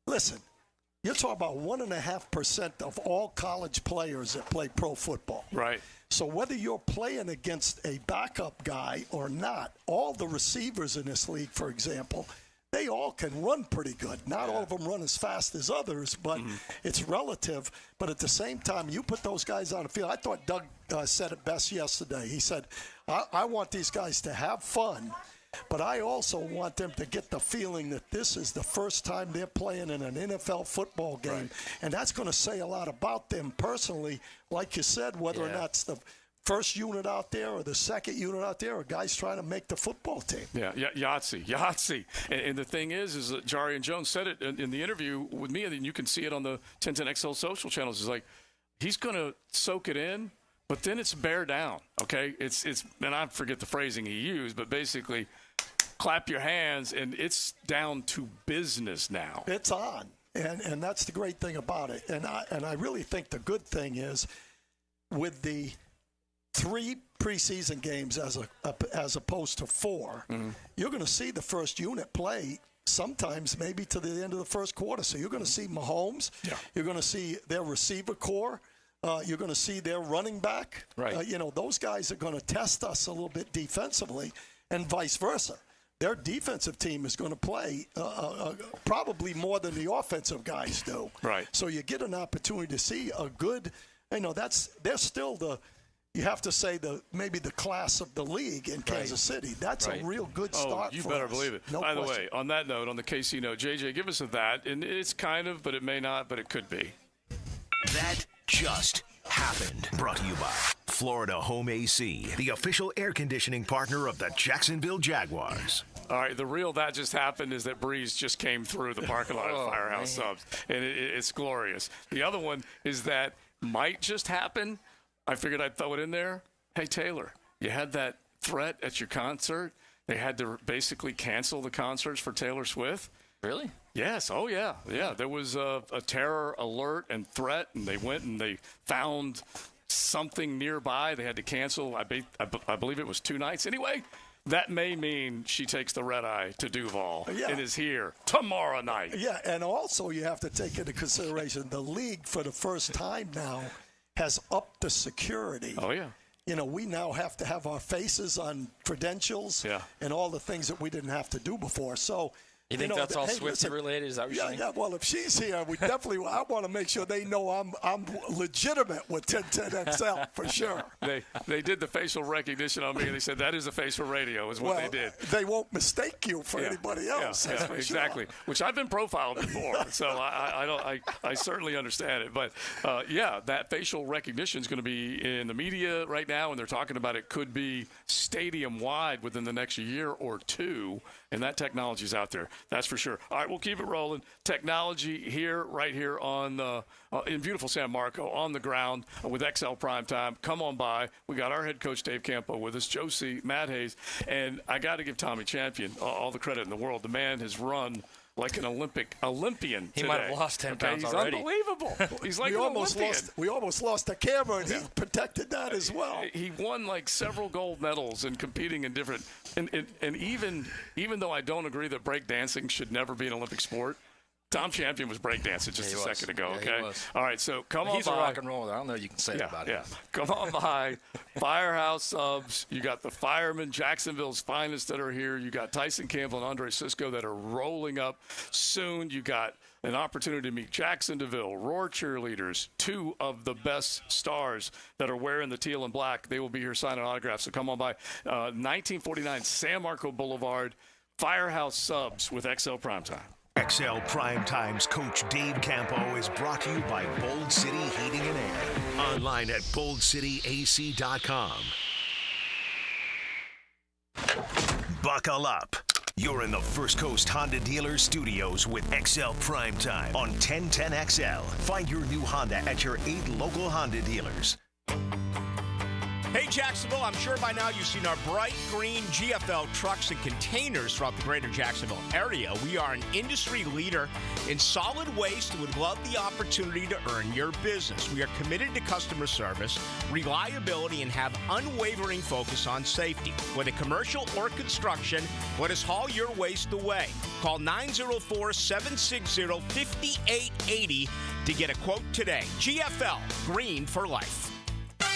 listen, you're talking about 1.5% of all college players that play pro football. Right. So whether you're playing against a backup guy or not, all the receivers in this league, for example, they all can run pretty good. Not all of them run as fast as others, but it's relative. But at the same time, you put those guys on the field. I thought Doug said it best yesterday. He said, I want these guys to have fun But I also want them to get the feeling that this is the first time they're playing in an NFL football game. Right. And that's going to say a lot about them personally, like you said, whether or not it's the first unit out there or the second unit out there, or guys trying to make the football team. Yeah, Yahtzee. And the thing is that Jarian Jones said it in the interview with me, and you can see it on the 1010XL social channels. It's like he's going to soak it in, but then it's bear down, okay? It's and I forget the phrasing he used, but basically clap your hands, and it's down to business now. It's on, and that's the great thing about it. And I really think the good thing is with the 3 preseason games as opposed to 4, you're going to see the first unit play sometimes maybe to the end of the first quarter. So you're going to see Mahomes. Yeah. You're going to see their receiver core. You're going to see their running back. Right. Those guys are going to test us a little bit defensively, and vice versa. Their defensive team is going to play probably more than the offensive guys do. Right. So you get an opportunity to see a good, they're still you have to say maybe the class of the league in Kansas City. That's a real good start. You for better us. believe it. No By question. the way, on that note, on the KC note, JJ, give us that, and it's kind of, but it may not, but it could be. That just happened. Brought to you by Florida Home AC, the official air conditioning partner of the Jacksonville Jaguars. All right, the real that just happened is that Breeze just came through the parking lot of Firehouse Subs, and it's glorious. The other one is that might just happen. I figured I'd throw it in there. Hey, Taylor, you had that threat at your concert. They had to basically cancel the concerts for Taylor Swift. Really? Yes. Oh, yeah. Yeah, there was a terror alert and threat, and they went and they found something nearby. They had to cancel. I believe it was 2 nights. Anyway, that may mean she takes the red eye to Duval. It is here tomorrow night. Yeah, and also you have to take into consideration the league for the first time now has upped the security. Oh, yeah. We now have to have our faces on credentials and all the things that we didn't have to do before. So, you think that's all Swiftie related? Is that what you're saying? Yeah. Well, if she's here, we definitely. I want to make sure they know I'm legitimate with 1010XL for sure. They did the facial recognition on me, and they said that is a face for radio. Is what they did. They won't mistake you for anybody else. That's for exactly. Sure. Which I've been profiled before, so I certainly understand it. But that facial recognition is going to be in the media right now, and they're talking about it could be stadium wide within the next year or 2, and that technology is out there. That's for sure. All right, we'll keep it rolling. Technology right here on in beautiful San Marco, on the ground with XL Primetime. Come on by. We got our head coach, Dave Campo, with us, Josie, Matt Hayes, and I got to give Tommy Champion all the credit in the world. The man has run like an Olympian today. He might have lost 10 pounds already. He's unbelievable. He's like an Olympian. We almost lost the camera, and he protected that as well. He won like several gold medals in competing in different and even though I don't agree that breakdancing should never be an Olympic sport, Tom Champion was breakdancing just a second ago, okay? All right, so come on by. He's a rock and roller. I don't know you can say that about him. Come on by. Firehouse Subs. You got the firemen, Jacksonville's finest that are here. You got Tyson Campbell and Andre Sisco that are rolling up soon. You got an opportunity to meet Jackson DeVille, Roar cheerleaders, 2 of the best stars that are wearing the teal and black. They will be here signing autographs, so come on by. 1949 San Marco Boulevard, Firehouse Subs with XL Primetime. XL Primetime's Coach Dave Campo is brought to you by Bold City Heating and Air. Online at boldcityac.com. Buckle up. You're in the First Coast Honda Dealer Studios with XL Primetime on 1010XL. Find your new Honda at your 8 local Honda dealers. Hey, Jacksonville, I'm sure by now you've seen our bright green GFL trucks and containers throughout the greater Jacksonville area. We are an industry leader in solid waste and would love the opportunity to earn your business. We are committed to customer service, reliability, and have unwavering focus on safety. Whether commercial or construction, let us haul your waste away. Call 904-760-5880 to get a quote today. GFL, green for life.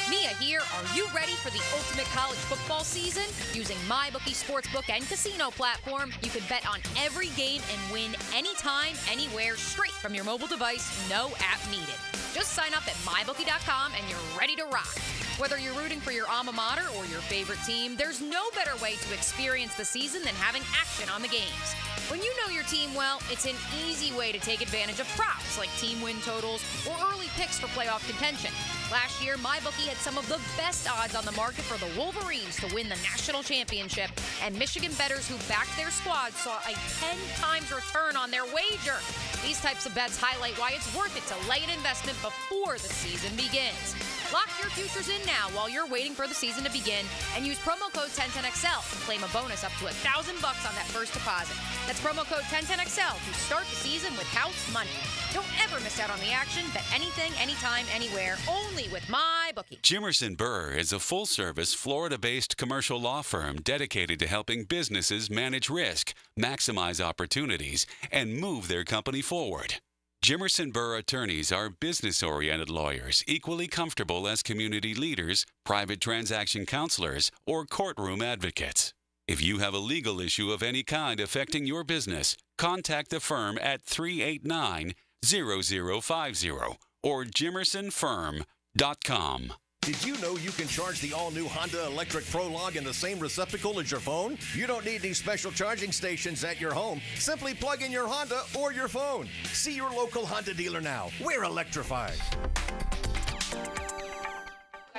Mia here. Are you ready for the ultimate college football season? Using MyBookie Sportsbook and casino platform, you can bet on every game and win anytime, anywhere, straight from your mobile device, no app needed. Just sign up at MyBookie.com and you're ready to rock. Whether you're rooting for your alma mater or your favorite team, there's no better way to experience the season than having action on the games. When you know your team well, it's an easy way to take advantage of props like team win totals or early picks for playoff contention. Last year, MyBookie had some of the best odds on the market for the Wolverines to win the national championship, and Michigan bettors who backed their squad saw a 10 times return on their wager. These types of bets highlight why it's worth it to lay an investment before the season begins. Lock your futures in now while you're waiting for the season to begin and use promo code 1010XL to claim a bonus up to $1,000 on that first deposit. That's promo code 1010XL to start the season with house money. Don't ever miss out on the action. Bet anything, anytime, anywhere, only with MyBookie. Jimerson Burr is a full-service, Florida-based commercial law firm dedicated to helping businesses manage risk, maximize opportunities, and move their company forward. Jimerson Burr attorneys are business-oriented lawyers, equally comfortable as community leaders, private transaction counselors, or courtroom advocates. If you have a legal issue of any kind affecting your business, contact the firm at 389-0050 or jimersonfirm.com. Did you know you can charge the all-new Honda Electric Prologue in the same receptacle as your phone? You don't need any special charging stations at your home. Simply plug in your Honda or your phone. See your local Honda dealer now. We're electrified.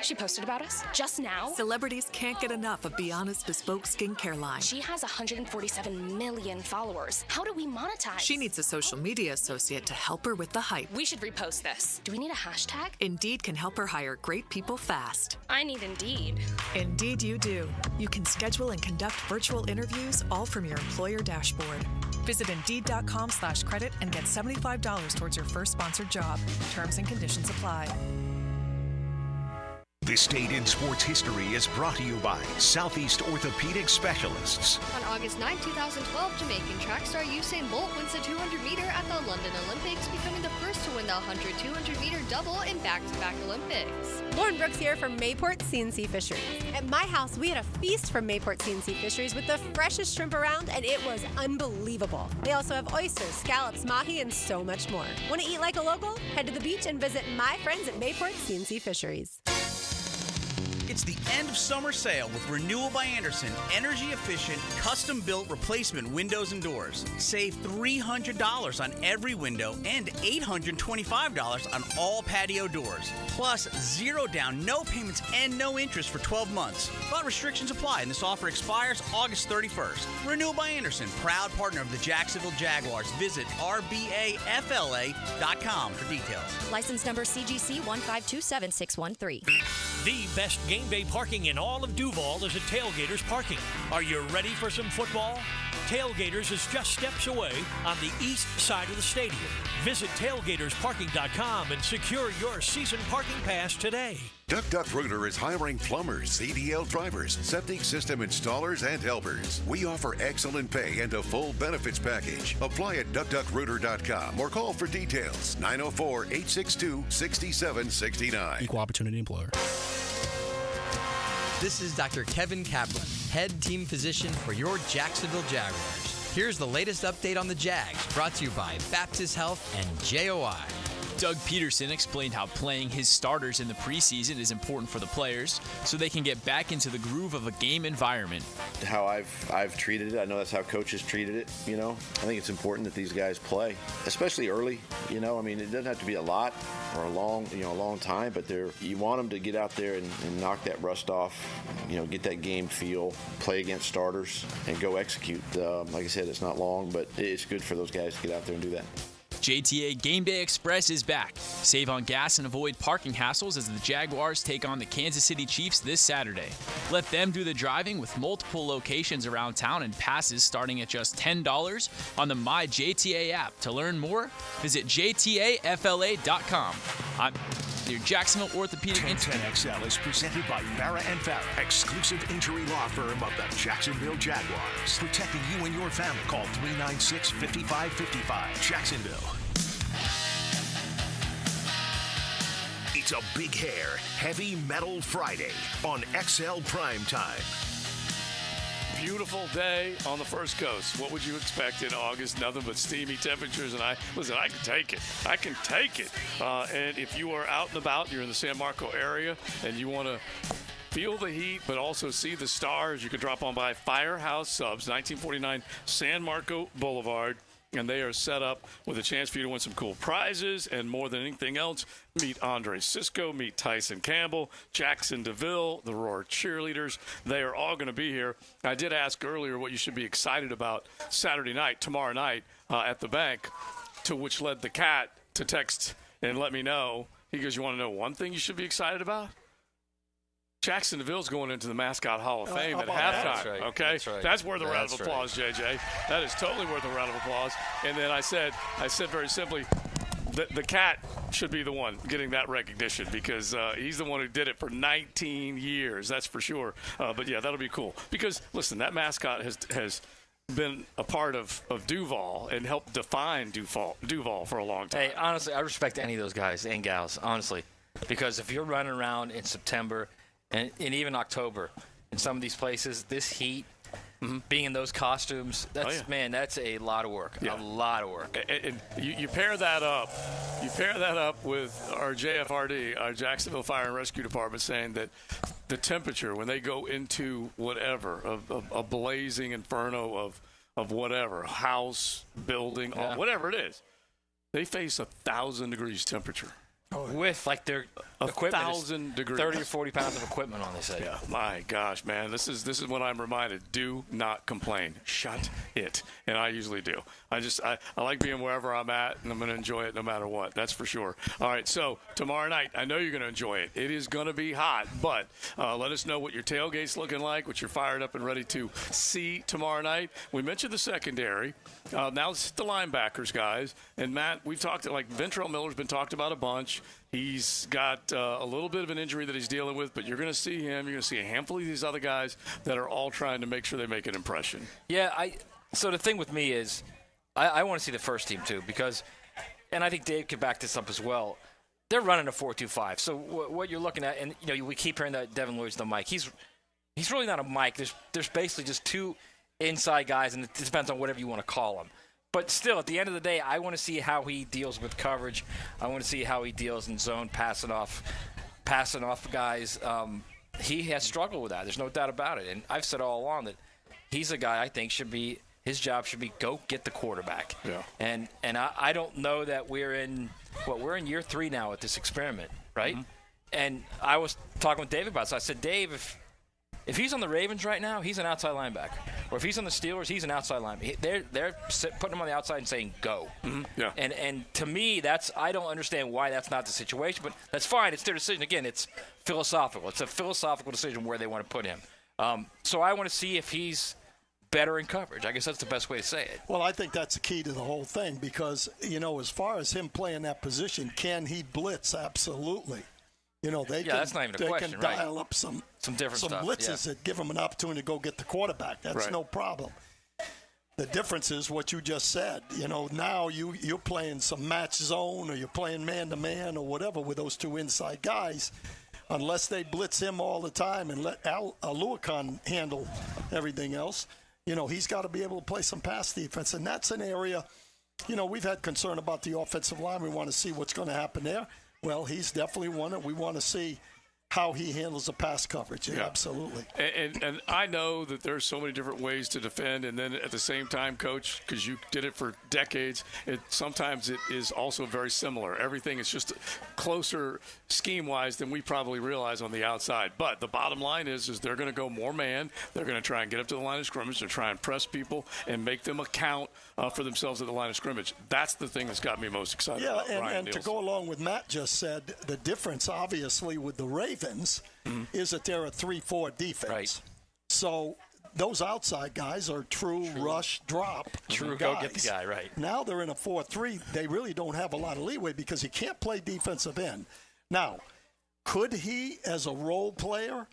She posted about us just now. Celebrities can't get enough of Bianna's bespoke skincare line. She has 147 million followers. How do we monetize? She needs a social media associate to help her with the hype. We should repost this. Do we need a hashtag? Indeed can help her hire great people fast. I need Indeed. Indeed you do. You can schedule and conduct virtual interviews all from your employer dashboard. Visit Indeed.com/credit and get $75 towards your first sponsored job. Terms and conditions apply. This Date in Sports History is brought to you by Southeast Orthopedic Specialists. On August 9, 2012, Jamaican track star Usain Bolt wins the 200-meter at the London Olympics, becoming the first to win the 100 200-meter double in back-to-back Olympics. Lauren Brooks here from Mayport CNC Fisheries. At my house, we had a feast from Mayport CNC Fisheries with the freshest shrimp around, and it was unbelievable. They also have oysters, scallops, mahi, and so much more. Want to eat like a local? Head to the beach and visit my friends at Mayport CNC Fisheries. It's the end of summer sale with Renewal by Andersen, energy-efficient, custom-built replacement windows and doors. Save $300 on every window and $825 on all patio doors. Plus, zero down, no payments, and no interest for 12 months. But restrictions apply, and this offer expires August 31st. Renewal by Andersen, proud partner of the Jacksonville Jaguars. Visit rbafla.com for details. License number CGC 1527613. The best game day parking in all of Duval is at Tailgaters Parking. Are you ready for some football? Tailgaters is just steps away on the east side of the stadium. Visit tailgatorsparking.com and secure your season parking pass today. Duck Rooter is hiring plumbers, CDL drivers, septic system installers, and helpers. We offer excellent pay and a full benefits package. Apply at duckrooter.com or call for details. 904-862-6769. Equal opportunity employer. This is Dr. Kevin Kaplan, head team physician for your Jacksonville Jaguars. Here's the latest update on the Jags, brought to you by Baptist Health and JOI. Doug Peterson explained how playing his starters in the preseason is important for the players so they can get back into the groove of a game environment. How I've treated it, I know that's how coaches treated it, you know. I think it's important that these guys play, especially early, you know. I mean, it doesn't have to be a lot or a long time, but you want them to get out there and knock that rust off, you know, get that game feel, play against starters, and go execute. Like I said, it's not long, but it's good for those guys to get out there and do that. JTA Game Day Express is back. Save on gas and avoid parking hassles as the Jaguars take on the Kansas City Chiefs this Saturday. Let them do the driving with multiple locations around town and passes starting at just $10 on the MyJTA app. To learn more, visit jtafla.com. I'm your Jacksonville Orthopedic 1010XL is presented by Farah & Farah, exclusive injury law firm of the Jacksonville Jaguars. Protecting you and your family. Call 396-5555. Jacksonville. It's a big hair, heavy metal Friday on XL Primetime. Beautiful day on the First Coast. What would you expect in August? Nothing but steamy temperatures. And I can take it. I can take it. And if you are out and about, you're in the San Marco area, and you want to feel the heat but also see the stars, you can drop on by Firehouse Subs, 1949 San Marco Boulevard. And they are set up with a chance for you to win some cool prizes. And more than anything else, meet Andre Sisco, meet Tyson Campbell, Jackson DeVille, the Roar cheerleaders. They are all going to be here. I did ask earlier what you should be excited about Saturday night, tomorrow night, at the bank, to which led the cat to text and let me know. He goes, you want to know one thing you should be excited about? Jackson DeVille's going into the Mascot Hall of Fame at halftime. That's right. Okay, that's worth a round of applause, JJ. That is totally worth a round of applause. And then I said very simply, the cat should be the one getting that recognition because he's the one who did it for 19 years. That's for sure. But yeah, that'll be cool because listen, that mascot has been a part of Duval and helped define Duval for a long time. Hey, honestly, I respect any of those guys and gals, honestly, because if you're running around in September and even October in some of these places, this heat, being in those costumes, that's a lot of work. Yeah. A lot of work. And you pair that up. You pair that up with our JFRD, our Jacksonville Fire and Rescue Department, saying that the temperature when they go into whatever, a blazing inferno of whatever, house, building, whatever it is, they face 1,000 degrees temperature. With like their equipment, 1,000 degrees, 30 or 40 pounds of equipment on. They say. Yeah, my gosh, man, this is when I'm reminded: do not complain. Shut it. And I usually do. I like being wherever I'm at, and I'm going to enjoy it no matter what. That's for sure. All right, so tomorrow night, I know you're going to enjoy it. It is going to be hot, but let us know what your tailgate's looking like, what you're fired up and ready to see tomorrow night. We mentioned the secondary. Now let's hit the linebackers, guys. And Matt, we've talked like Ventrell Miller's been talked about a bunch. He's got a little bit of an injury that he's dealing with, but you're going to see him. You're going to see a handful of these other guys that are all trying to make sure they make an impression. Yeah, so the thing with me is I want to see the first team too because, and I think Dave could back this up as well, they're running a 4-2-5. So what you're looking at, and we keep hearing that Devin Lloyd's the Mike. He's really not a Mike. There's basically just two inside guys, and it depends on whatever you want to call them. But still, at the end of the day, I want to see how he deals with coverage. I want to see how he deals in zone, passing off guys. He has struggled with that. There's no doubt about it. And I've said all along that he's a guy I think his job should be go get the quarterback. Yeah. And I don't know that we're in year 3 now with this experiment, right? Mm-hmm. And I was talking with Dave about it. So I said, Dave, if he's on the Ravens right now, he's an outside linebacker. Or if he's on the Steelers, he's an outside linebacker. They're putting him on the outside and saying go. Mm-hmm. Yeah. And to me, I don't understand why that's not the situation, but that's fine. It's their decision. Again, it's philosophical. It's a philosophical decision where they want to put him. So I want to see if he's better in coverage. I guess that's the best way to say it. Well, I think that's the key to the whole thing because, as far as him playing that position, can he blitz? Absolutely. That's not even a question, they can dial up some different stuff. blitzes that give them an opportunity to go get the quarterback. That's no problem. The difference is what you just said. Now you're playing some match zone or you're playing man-to-man or whatever with those two inside guys. Unless they blitz him all the time and let Aluakon handle everything else, he's got to be able to play some pass defense. And that's an area, we've had concern about the offensive line. We want to see what's going to happen there. Well, he's definitely one that we want to see how he handles the pass coverage. Yeah. Absolutely. And I know that there's so many different ways to defend, and then at the same time, Coach, because you did it for decades, sometimes it is also very similar. Everything is just closer scheme-wise than we probably realize on the outside. But the bottom line is they're going to go more man. They're going to try and get up to the line of scrimmage. They're trying to press people and make them account for themselves at the line of scrimmage. That's the thing that's got me most excited about Ryan and to go along with Matt just said, the difference, obviously, with the Ravens is that they're a 3-4 defense. Right. So those outside guys are true rush drop guys. Go get the guy, right. Now they're in a 4-3. They really don't have a lot of leeway because he can't play defensive end. Now, could he, as a role player,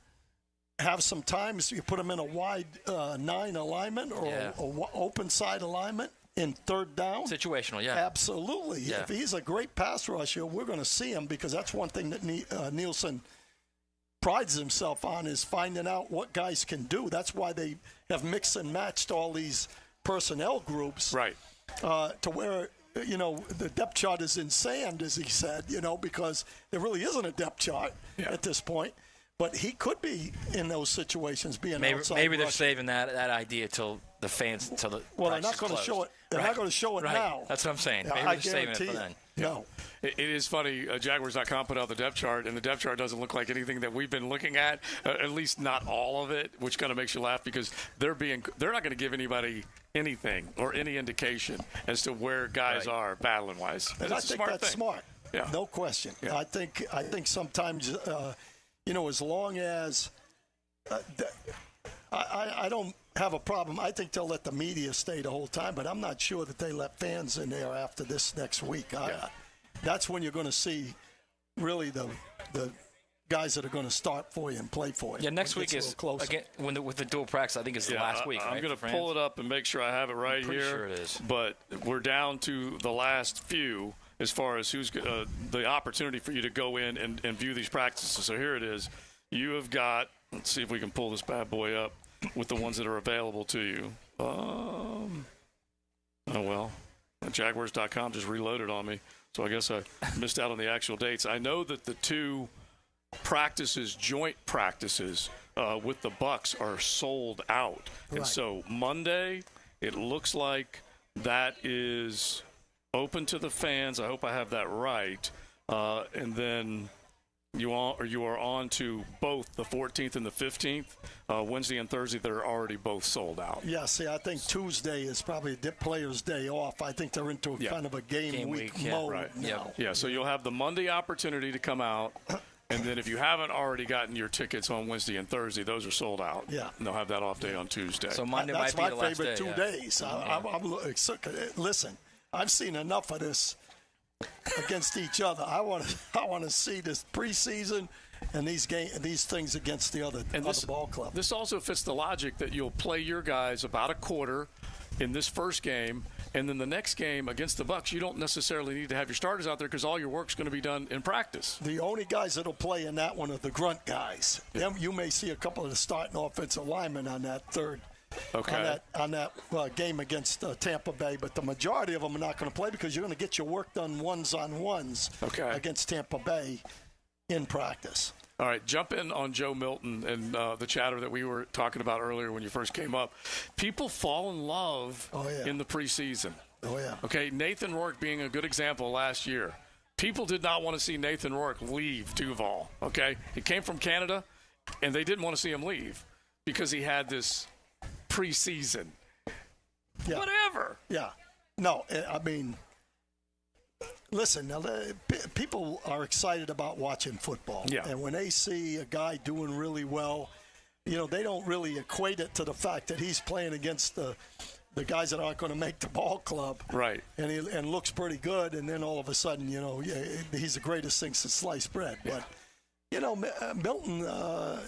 have some times you put him in a wide 9 alignment or a open side alignment? in third down. Situational, yeah. Absolutely. Yeah. If he's a great pass rusher, we're going to see him, because that's one thing that Nielsen prides himself on, is finding out what guys can do. That's why they have mixed and matched all these personnel groups. Right. To where, the depth chart is in sand, as he said, because there really isn't a depth chart at this point. But he could be in those situations, being outside. Maybe they're saving that idea till the fans, till the they're not going to show it. They're not going to show it now. That's what I'm saying. Maybe I they're saving it for guarantee then. No. It is funny. Jaguars.com put out the depth chart, and the depth chart doesn't look like anything that we've been looking at. At least not all of it, which kind of makes you laugh, because they're not going to give anybody anything or any indication as to where guys are battling wise. And I think that's smart. Yeah. No question. Yeah. I think sometimes, as long as I don't have a problem. I think they'll let the media stay the whole time, but I'm not sure that they let fans in there after this next week. That's when you're going to see really the guys that are going to start for you and play for you. Yeah, next week is again with the dual practice. I think it's the last week. I'm going to pull it up and make sure I have it right here. Sure it is. But we're down to the last few as far as who's the opportunity for you to go in and view these practices. So here it is. You have got. Let's see if we can pull this bad boy up with the ones that are available to you. Jaguars.com just reloaded on me, so I guess I missed out on the actual dates. I know that the two joint practices with the Bucs are sold out. Right. And so Monday, it looks like that is open to the fans. I hope I have that right. And then you are on to both the 14th and the 15th, Wednesday and Thursday. They're already both sold out. Yeah, see, I think Tuesday is probably the players' day off. I think they're into kind of a game week mode now. Yeah, so you'll have the Monday opportunity to come out. And then if you haven't already gotten your tickets on Wednesday and Thursday, those are sold out. Yeah. And they'll have that off day on Tuesday. So Monday might be the last day. That's my favorite 2 days. Listen, I've seen enough of this against each other. I want to see this preseason and these things against the other ball club. This also fits the logic that you'll play your guys about a quarter in this first game, and then the next game against the Bucs, you don't necessarily need to have your starters out there because all your work's going to be done in practice. The only guys that'll play in that one are the grunt guys. Yeah. You may see a couple of the starting offensive linemen on that third. Okay. On that game against Tampa Bay, but the majority of them are not going to play because you're going to get your work done ones-on-ones against Tampa Bay in practice. All right, jump in on Joe Milton and the chatter that we were talking about earlier when you first came up. People fall in love in the preseason. Oh, yeah. Okay, Nathan Rourke being a good example last year. People did not want to see Nathan Rourke leave Duval, okay? He came from Canada, and they didn't want to see him leave because he had this preseason. Yeah. Whatever. Yeah. No, I mean, listen, people are excited about watching football. Yeah. And when they see a guy doing really well, they don't really equate it to the fact that he's playing against the guys that aren't going to make the ball club. Right. And looks pretty good, and then all of a sudden, he's the greatest thing since sliced bread. Yeah. But Milton,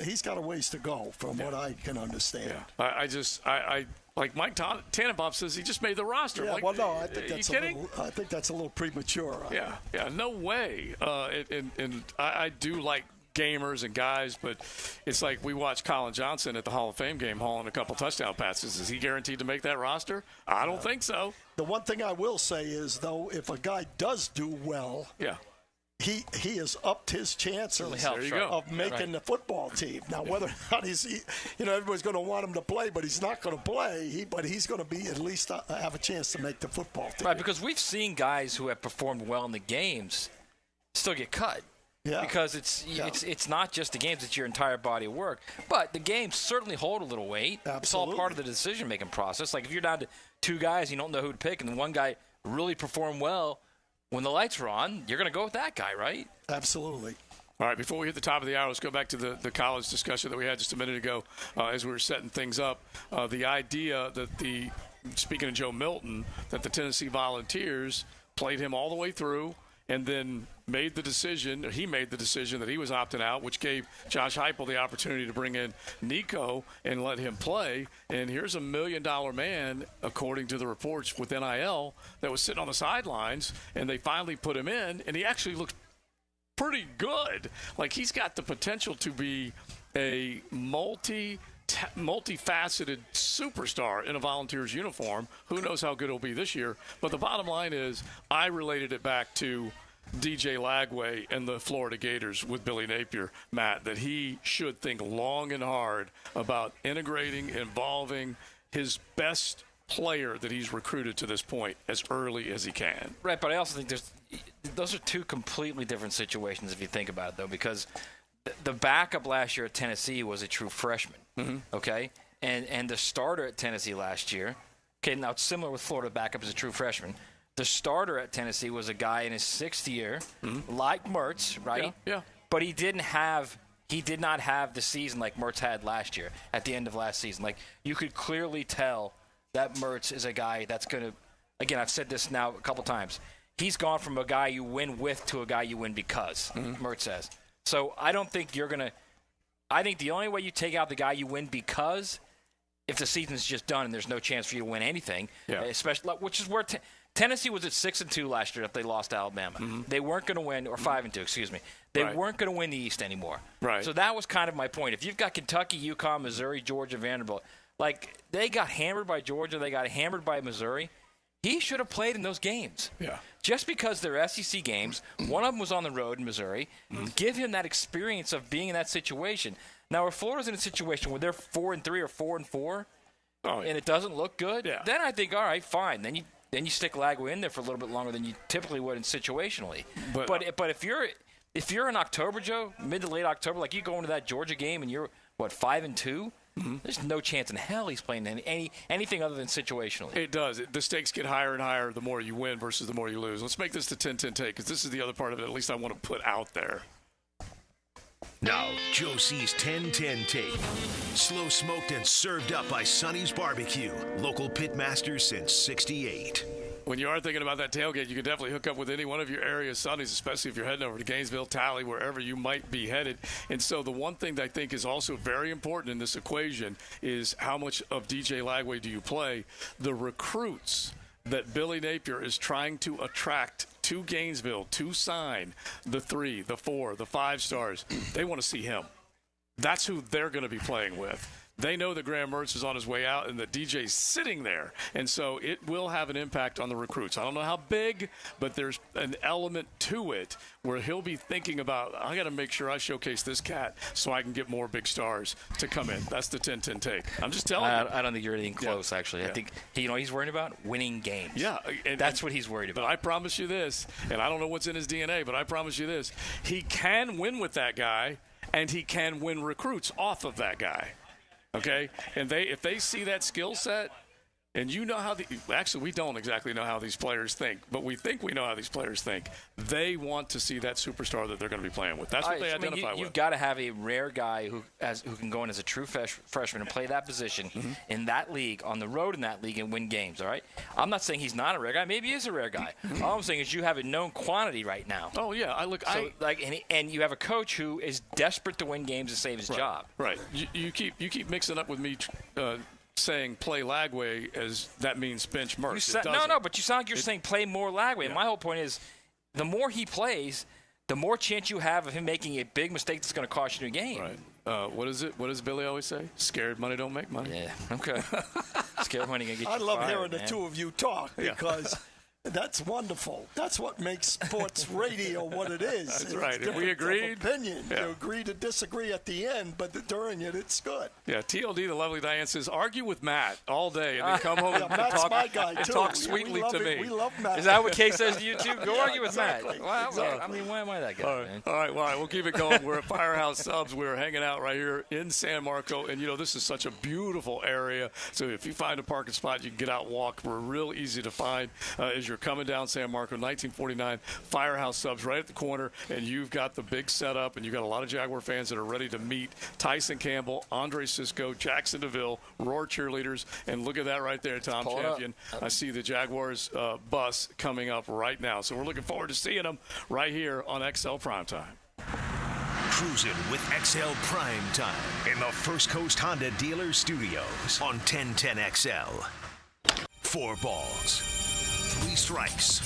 he's got a ways to go from what I can understand. Yeah. I like Mike Tannenbaum says he just made the roster. Yeah, like, well, no, I think that's a little premature. Yeah, no way. And I do like gamers and guys, but it's like we watched Colin Johnson at the Hall of Fame game hauling a couple touchdown passes. Is he guaranteed to make that roster? I don't think so. The one thing I will say is, though, if a guy does do well, he has upped his chances of making the football team. Now, whether or not everybody's going to want him to play, but he's not going to play. But he's going to be at least have a chance to make the football team. Right, because we've seen guys who have performed well in the games still get cut. Yeah. Because it's not just the games; it's your entire body of work. But the games certainly hold a little weight. Absolutely. It's all part of the decision-making process. Like if you're down to two guys, you don't know who to pick, and then one guy really performed well. When the lights are on, you're going to go with that guy, right? Absolutely. All right, before we hit the top of the hour, let's go back to the college discussion that we had just a minute ago as we were setting things up. The idea that speaking of Joe Milton, that the Tennessee Volunteers played him all the way through, and then he made the decision that he was opting out, which gave Josh Heupel the opportunity to bring in Nico and let him play. And here's a $1 million man, according to the reports with NIL, that was sitting on the sidelines, and they finally put him in, and he actually looked pretty good. Like, he's got the potential to be a multifaceted superstar in a Volunteers uniform. Who knows how good it'll be this year? But the bottom line is, I related it back to DJ Lagway and the Florida Gators with Billy Napier, Matt, that he should think long and hard about integrating, involving his best player that he's recruited to this point as early as he can. Right, but I also think those are two completely different situations if you think about it, though, because the backup last year at Tennessee was a true freshman, okay? And the starter at Tennessee last year, okay, now it's similar with Florida backup as a true freshman. The starter at Tennessee was a guy in his 6th year, like Mertz, right? Yeah. But he did not have the season like Mertz had last year at the end of last season. Like, you could clearly tell that Mertz is a guy that's going to, again, I've said this now a couple times, he's gone from a guy you win with to a guy you win because, Mertz says. So I don't think you're going to – I think the only way you take out the guy you win because if the season's just done and there's no chance for you to win anything, especially which is where Tennessee was at 6-2 last year if they lost to Alabama. They weren't going to win – or 5-2, excuse me. They weren't going to win the East anymore. Right. So that was kind of my point. If you've got Kentucky, UConn, Missouri, Georgia, Vanderbilt, like they got hammered by Georgia, they got hammered by Missouri, he should have played in those games. Yeah. Just because they're SEC games, one of them was on the road in Missouri, give him that experience of being in that situation. Now, if Florida's in a situation where they're 4-3 or 4-4, and it doesn't look good, then I think, all right, fine. Then you stick Lagway in there for a little bit longer than you typically would in situationally. But if you're in October, Joe, mid to late October, like you go into that Georgia game and you're 5-2. There's no chance in hell he's playing anything other than situationally. It does. The stakes get higher and higher the more you win versus the more you lose. Let's make this the 10-10 take, because this is the other part of it, at least I want to put out there. Now, Joe C's 10-10 take. Slow smoked and served up by Sonny's Barbecue. Local pitmasters since '68. When you are thinking about that tailgate, you can definitely hook up with any one of your area Sonny's, especially if you're heading over to Gainesville, Tally, wherever you might be headed. And so the one thing that I think is also very important in this equation is how much of DJ Lagway do you play? The recruits that Billy Napier is trying to attract to Gainesville to sign the 3, the 4, the 5 stars, they want to see him. That's who they're going to be playing with. They know that Graham Mertz is on his way out and that DJ's sitting there. And so it will have an impact on the recruits. I don't know how big, but there's an element to it where he'll be thinking about, I got to make sure I showcase this cat so I can get more big stars to come in. That's the 10-10 take. I'm just telling you. I don't think you're anything close, actually. I think he's worried about winning games. Yeah. That's what he's worried about. But I promise you this, and I don't know what's in his DNA, but I promise you this. He can win with that guy, and he can win recruits off of that guy. Okay, and if they see that skill set, and you know how actually we don't exactly know how these players think, but we think we know how these players think. They want to see that superstar that they're going to be playing with. That's what they identify with. You've got to have a rare guy who can go in as a true freshman and play that position in that league, on the road in that league, and win games. All right, I'm not saying he's not a rare guy. Maybe he is a rare guy. All I'm saying is you have a known quantity right now. Oh yeah, and you have a coach who is desperate to win games to save his job. Right. You keep mixing up with me. Saying play Lagway as that means bench Mertz. But you sound like you're saying play more Lagway. Yeah. My whole point is the more he plays, the more chance you have of him making a big mistake that's going to cost you a game. Right. What is it? What does Billy always say? Scared money don't make money. Yeah. Okay. Scared money going to get you I love fired, hearing man. the two of you talk because that's wonderful. That's what makes sports radio what it is. That's right. If we agreed. Opinion. You agree to disagree at the end, but during it, it's good. Yeah. TLD, the lovely Diane says, argue with Matt all day and then come home and Matt's talk, my guy, too. Talk sweetly to me. We love Matt. Is that what Kay says to you too? Go argue with exactly. Matt. Wow. Exactly. I mean, why am I that guy, man? All right. We'll keep it going. We're at Firehouse Subs. We're hanging out right here in San Marco, and this is such a beautiful area. So if you find a parking spot, you can get out and walk. We're real easy to find as you're you're coming down San Marco, 1949 Firehouse Subs right at the corner, and you've got the big setup, and you've got a lot of Jaguar fans that are ready to meet Tyson Campbell, Andre Cisco, Jackson DeVille, Roar cheerleaders, and look at that right there, Tom Champion. I see the Jaguars bus coming up right now. So we're looking forward to seeing them right here on XL Primetime. Cruising with XL Primetime in the First Coast Honda Dealer Studios on 1010XL. 4 balls, 3 strikes,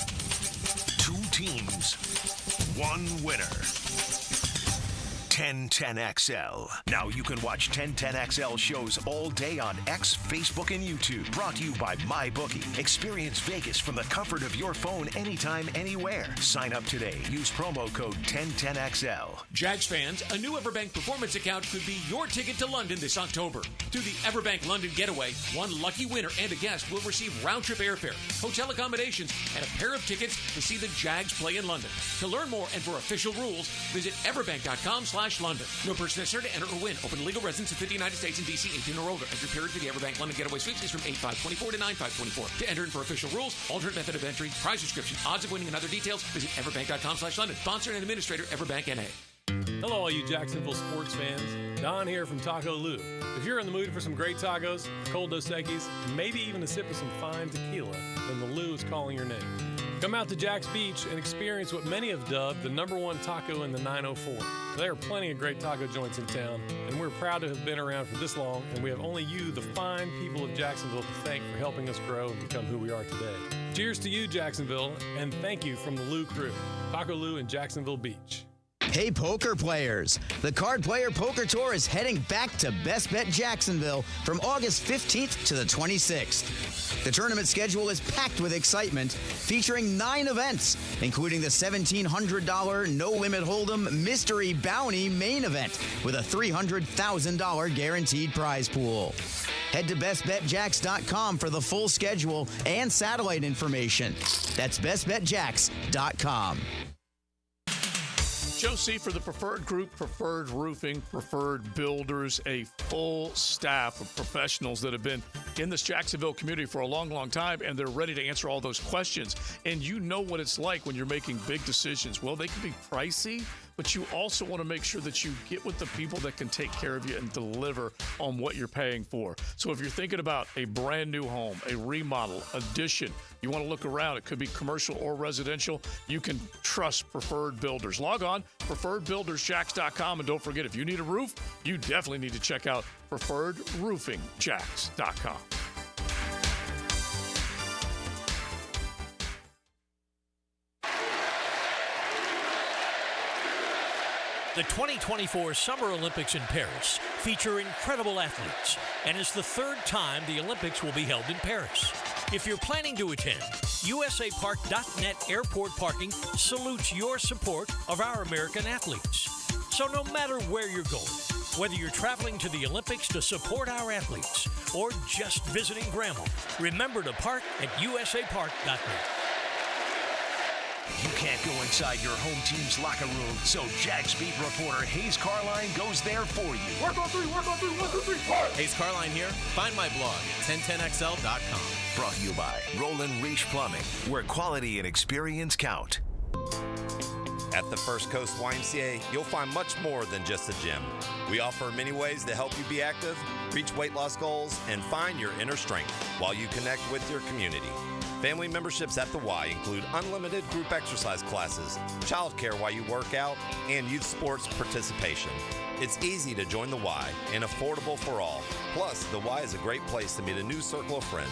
2 teams, 1 winner. 1010XL. Now you can watch 1010XL shows all day on X, Facebook, and YouTube. Brought to you by MyBookie. Experience Vegas from the comfort of your phone anytime, anywhere. Sign up today. Use promo code 1010XL. Jags fans, a new Everbank Performance account could be your ticket to London this October. Through the Everbank London Getaway, one lucky winner and a guest will receive round-trip airfare, hotel accommodations, and a pair of tickets to see the Jags play in London. To learn more and for official rules, visit everbank.com/London. No person necessary to enter or win. Open to legal residents of 50 United States and D.C. 18 or older. Entry period for the Everbank London Getaway Sweeps is from 8/5/24 to 9/5/24. To enter in for official rules, alternate method of entry, prize description, odds of winning, and other details, visit everbank.com/London. Sponsor and administrator, Everbank NA. Hello, all you Jacksonville sports fans. Don here from Taco Lou. If you're in the mood for some great tacos, cold Dos Equis, maybe even a sip of some fine tequila, then the Lou is calling your name. Come out to Jack's Beach and experience what many have dubbed the #1 taco in the 904. There are plenty of great taco joints in town, and we're proud to have been around for this long, and we have only you, the fine people of Jacksonville, to thank for helping us grow and become who we are today. Cheers to you, Jacksonville, and thank you from the Lou crew. Taco Lou in Jacksonville Beach. Hey, poker players. The Card Player Poker Tour is heading back to Best Bet Jacksonville from August 15th to the 26th. The tournament schedule is packed with excitement, featuring 9 events, including the $1,700 no-limit hold'em mystery bounty main event with a $300,000 guaranteed prize pool. Head to bestbetjacks.com for the full schedule and satellite information. That's bestbetjacks.com. Joe C. for the Preferred Group, Preferred Roofing, Preferred Builders, a full staff of professionals that have been in this Jacksonville community for a long, long time, and they're ready to answer all those questions. And you know what it's like when you're making big decisions. Well, they can be pricey, but you also want to make sure that you get with the people that can take care of you and deliver on what you're paying for. So if you're thinking about a brand new home, a remodel, addition, you want to look around, it could be commercial or residential, you can trust Preferred Builders. Log on, preferredbuildersjacks.com, and don't forget, if you need a roof, you definitely need to check out preferredroofingjacks.com. The 2024 Summer Olympics in Paris feature incredible athletes, and it's the 3rd time the Olympics will be held in Paris. If you're planning to attend, USAPark.net Airport Parking salutes your support of our American athletes. So no matter where you're going, whether you're traveling to the Olympics to support our athletes or just visiting Grandma, remember to park at USAPark.net. You can't go inside your home team's locker room, so Jags beat reporter Hayes Carline goes there for you. Work on three, 1, 2, 3, park! Hayes Carline here. Find my blog at 1010XL.com. Brought to you by Roland Reach Plumbing, where quality and experience count. At the First Coast YMCA, you'll find much more than just a gym. We offer many ways to help you be active, reach weight loss goals, and find your inner strength while you connect with your community. Family memberships at the Y include unlimited group exercise classes, childcare while you work out, and youth sports participation. It's easy to join the Y and affordable for all. Plus, the Y is a great place to meet a new circle of friends.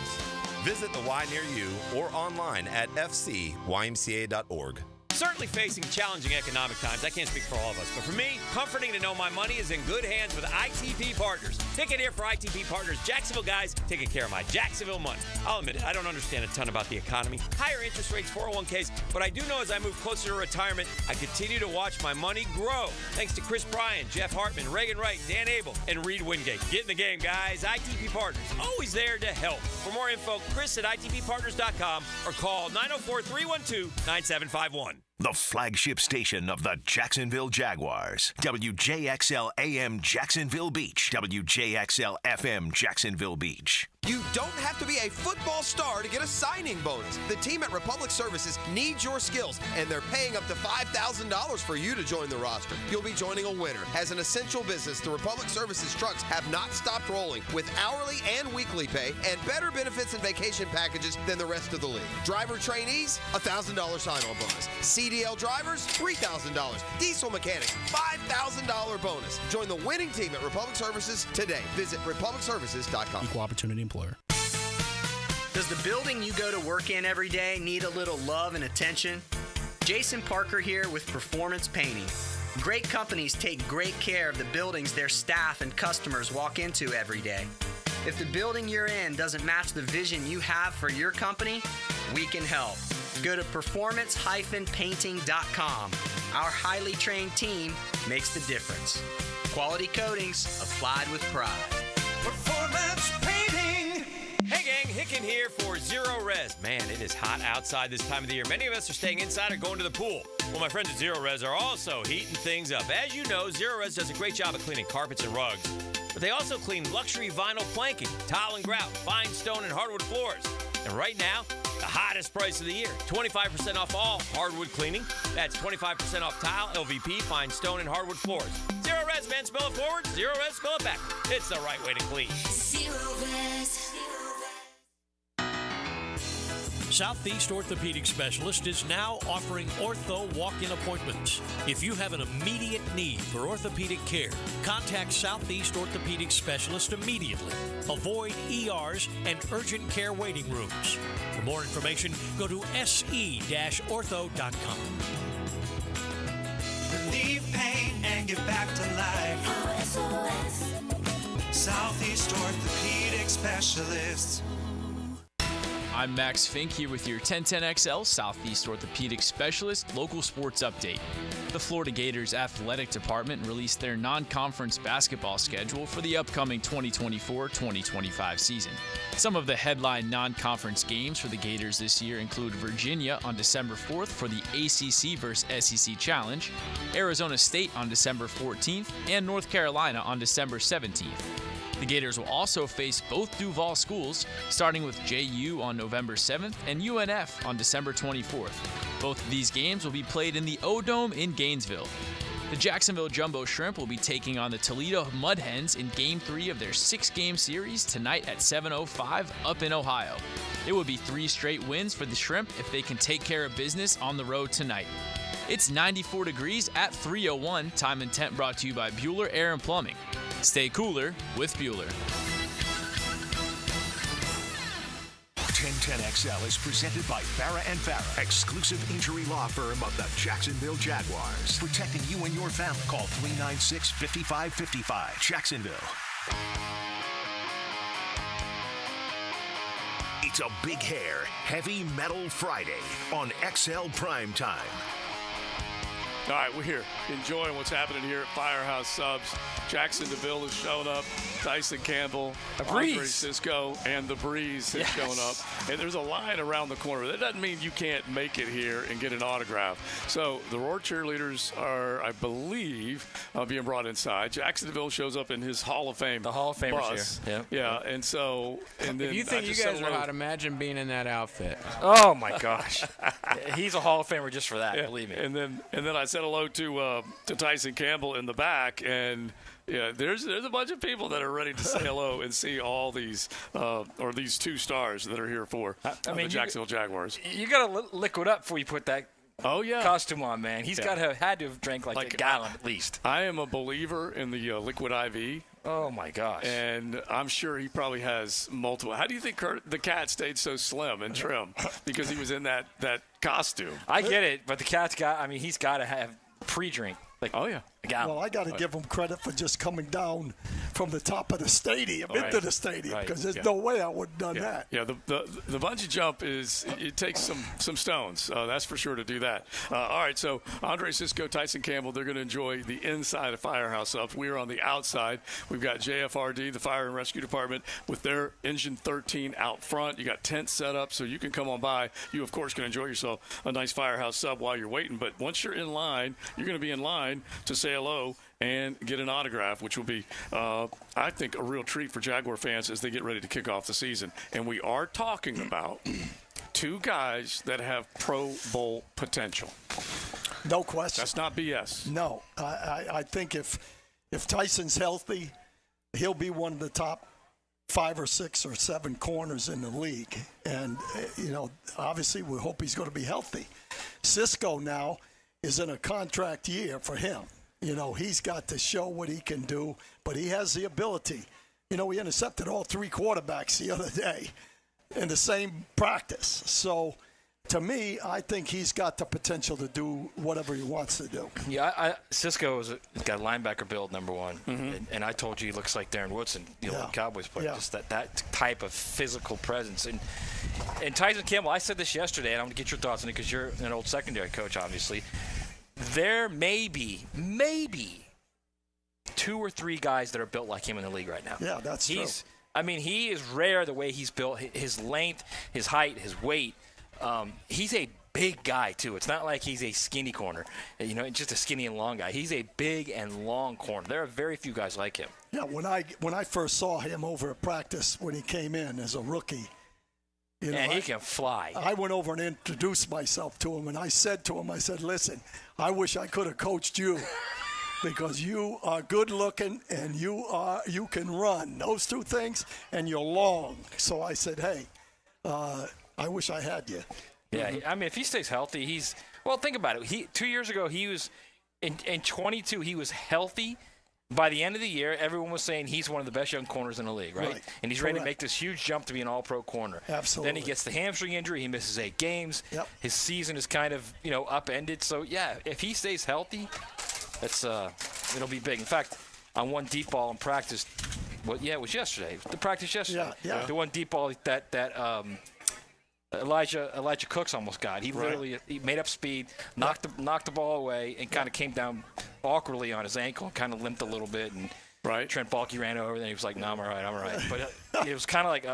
Visit the Y near you or online at fcymca.org. Certainly facing challenging economic times. I can't speak for all of us, but for me, comforting to know my money is in good hands with ITP Partners. Ticket here for ITP Partners. Jacksonville guys taking care of my Jacksonville money. I'll admit it, I don't understand a ton about the economy. Higher interest rates, 401ks, but I do know as I move closer to retirement, I continue to watch my money grow. Thanks to Chris Bryan, Jeff Hartman, Reagan Wright, Dan Abel, and Reed Wingate. Get in the game, guys. ITP Partners, always there to help. For more info, Chris at ITPPartners.com or call 904-312-9751. The flagship station of the Jacksonville Jaguars. WJXL AM Jacksonville Beach. WJXL FM Jacksonville Beach. You don't have to be a football star to get a signing bonus. The team at Republic Services needs your skills, and they're paying up to $5,000 for you to join the roster. You'll be joining a winner. As an essential business, the Republic Services trucks have not stopped rolling with hourly and weekly pay and better benefits and vacation packages than the rest of the league. Driver trainees, $1,000 sign-on bonus. CDL drivers, $3,000. Diesel mechanics, $5,000 bonus. Join the winning team at Republic Services today. Visit republicservices.com. Equal opportunity employer. Does the building you go to work in every day need a little love and attention? Jason Parker here with Performance Painting. Great companies take great care of the buildings their staff and customers walk into every day. If the building you're in doesn't match the vision you have for your company, we can help. Go to performance-painting.com. Our highly trained team makes the difference. Quality coatings applied with pride. Performance Painting. Hey gang, Hicken here for Zero Res. Man, it is hot outside this time of the year. Many of us are staying inside or going to the pool. Well, my friends at Zero Res are also heating things up. As you know, Zero Res does a great job of cleaning carpets and rugs. But they also clean luxury vinyl planking, tile and grout, fine stone and hardwood floors. And right now, the hottest price of the year, 25% off all hardwood cleaning. That's 25% off tile, LVP, fine stone, and hardwood floors. Zero Res, man, spell it forward. Zero Res, spell it backward. It's the right way to clean. Zero Res. Southeast Orthopedic Specialist is now offering ortho walk-in appointments. If you have an immediate need for orthopedic care, contact Southeast Orthopedic Specialist immediately. Avoid ERs and urgent care waiting rooms. For more information, go to se-ortho.com. Relieve pain and get back to life. SOS. Southeast Orthopedic Specialists. I'm Max Fink here with your 1010XL Southeast Orthopedic Specialist local sports update. The Florida Gators Athletic Department released their non-conference basketball schedule for the upcoming 2024-2025 season. Some of the headline non-conference games for the Gators this year include Virginia on December 4th for the ACC vs. SEC Challenge, Arizona State on December 14th, and North Carolina on December 17th. The Gators will also face both Duval schools, starting with JU on November 7th and UNF on December 24th. Both of these games will be played in the O-Dome in Gainesville. The Jacksonville Jumbo Shrimp will be taking on the Toledo Mud Hens in Game 3 of their 6-game series tonight at 7:05 up in Ohio. It would be 3 straight wins for the Shrimp if they can take care of business on the road tonight. It's 94 degrees at 3:01. Time and temp brought to you by Bueller Air and Plumbing. Stay cooler with Bueller. 1010XL is presented by Farah & Farah, exclusive injury law firm of the Jacksonville Jaguars. Protecting you and your family. Call 396-5555. Jacksonville. It's a big hair, heavy metal Friday on XL Primetime. All right, we're here enjoying what's happening here at Firehouse Subs. Jackson DeVille has shown up. Tyson Campbell, Andre Cisco, and the Breeze has shown up. And there's a line around the corner. That doesn't mean you can't make it here and get an autograph. So the Roar cheerleaders are, I believe, being brought inside. Jackson DeVille shows up in his Hall of Fame. The Hall of Famers bus. here. Yep. Yeah, and so and then if you think you guys are hot, imagine being in that outfit. Oh my gosh, he's a Hall of Famer just for that. Believe me. And then I said hello to Tyson Campbell in the back, and yeah, there's a bunch of people that are ready to say hello and see all these or these 2 stars that are here for the Jacksonville Jaguars. You got to liquid up before you put that costume on, man. He's had to have drank like a gallon at least. I am a believer in the liquid IV. Oh my gosh! And I'm sure he probably has multiple. How do you think the cat stayed so slim and trim? Because he was in that costume. I get it, but the cat's he's got to have pre-drink. Like, oh yeah. Well, I got to give him credit for just coming down from the top of the stadium into the stadium, because there's no way I would have done that. Yeah, the bungee jump it takes some stones. That's for sure to do that. All right, so Andre Cisco, Tyson Campbell, they're going to enjoy the inside of Firehouse Up. We are on the outside. We've got JFRD, the Fire and Rescue Department, with their Engine 13 out front. You got tents set up so you can come on by. You, of course, can enjoy yourself a nice Firehouse Sub while you're waiting. But once you're in line, you're going to be in line line to say hello and get an autograph, which will be, I think, a real treat for Jaguar fans as they get ready to kick off the season. And we are talking about two guys that have Pro Bowl potential. No question. That's not BS. No. I think if Tyson's healthy, he'll be one of the top 5 or 6 or 7 corners in the league. And, obviously we hope he's going to be healthy. Cisco now is in a contract year for him. He's got to show what he can do, but he has the ability. We intercepted all 3 quarterbacks the other day in the same practice. So, to me, I think he's got the potential to do whatever he wants to do. Yeah, Cisco has got a linebacker build, number one. Mm-hmm. And I told you he looks like Darren Woodson, Cowboys player. Yeah. Just that type of physical presence. And Tyson Campbell, I said this yesterday, and I'm going to get your thoughts on it because you're an old secondary coach, obviously. There may be 2 or 3 guys that are built like him in the league right now. Yeah, that's true. I mean, he is rare the way he's built, his length, his height, his weight. He's a big guy, too. It's not like he's a skinny corner, just a skinny and long guy. He's a big and long corner. There are very few guys like him. Yeah, when I first saw him over at practice when he came in as a rookie, and he can fly. I went over and introduced myself to him, and I said to him, listen, I wish I could have coached you because you are good looking and you can run. Those 2 things, and you're long. So I said, hey, I wish I had you. Yeah, I mean, if he stays healthy, think about it. 2 years ago, he was in 22. He was healthy. By the end of the year, everyone was saying he's one of the best young corners in the league, right? And he's ready to make this huge jump to be an all-pro corner. Absolutely. Then he gets the hamstring injury. He misses 8 games. Yep. His season is kind of, upended. So, yeah, if he stays healthy, it'll be big. In fact, on one deep ball in practice, it was yesterday. The practice yesterday. Yeah. The one deep ball that Elijah Cooks almost got. He literally made up speed, knocked the ball away, and kind of came down awkwardly on his ankle and kind of limped a little bit. And Trent Baalke ran over, and he was like, "No, I'm all right." But it was kind of like,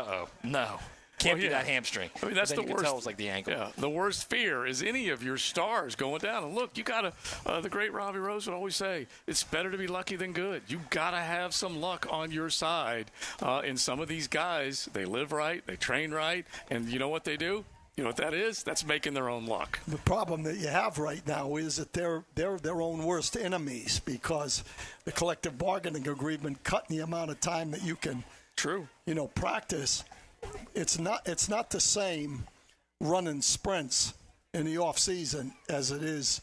no. Can't be that hamstring. I mean, that's the worst. You can tell it was like the ankle. Yeah, the worst fear is any of your stars going down. And look, you got to. The great Robbie Rose would always say, "It's better to be lucky than good." You got to have some luck on your side. And some of these guys, they live right, they train right, and you know what they do? You know what that is? That's making their own luck. The problem that you have right now is that they're their own worst enemies because the collective bargaining agreement cut the amount of time that you can practice. It's not the same running sprints in the off season as it is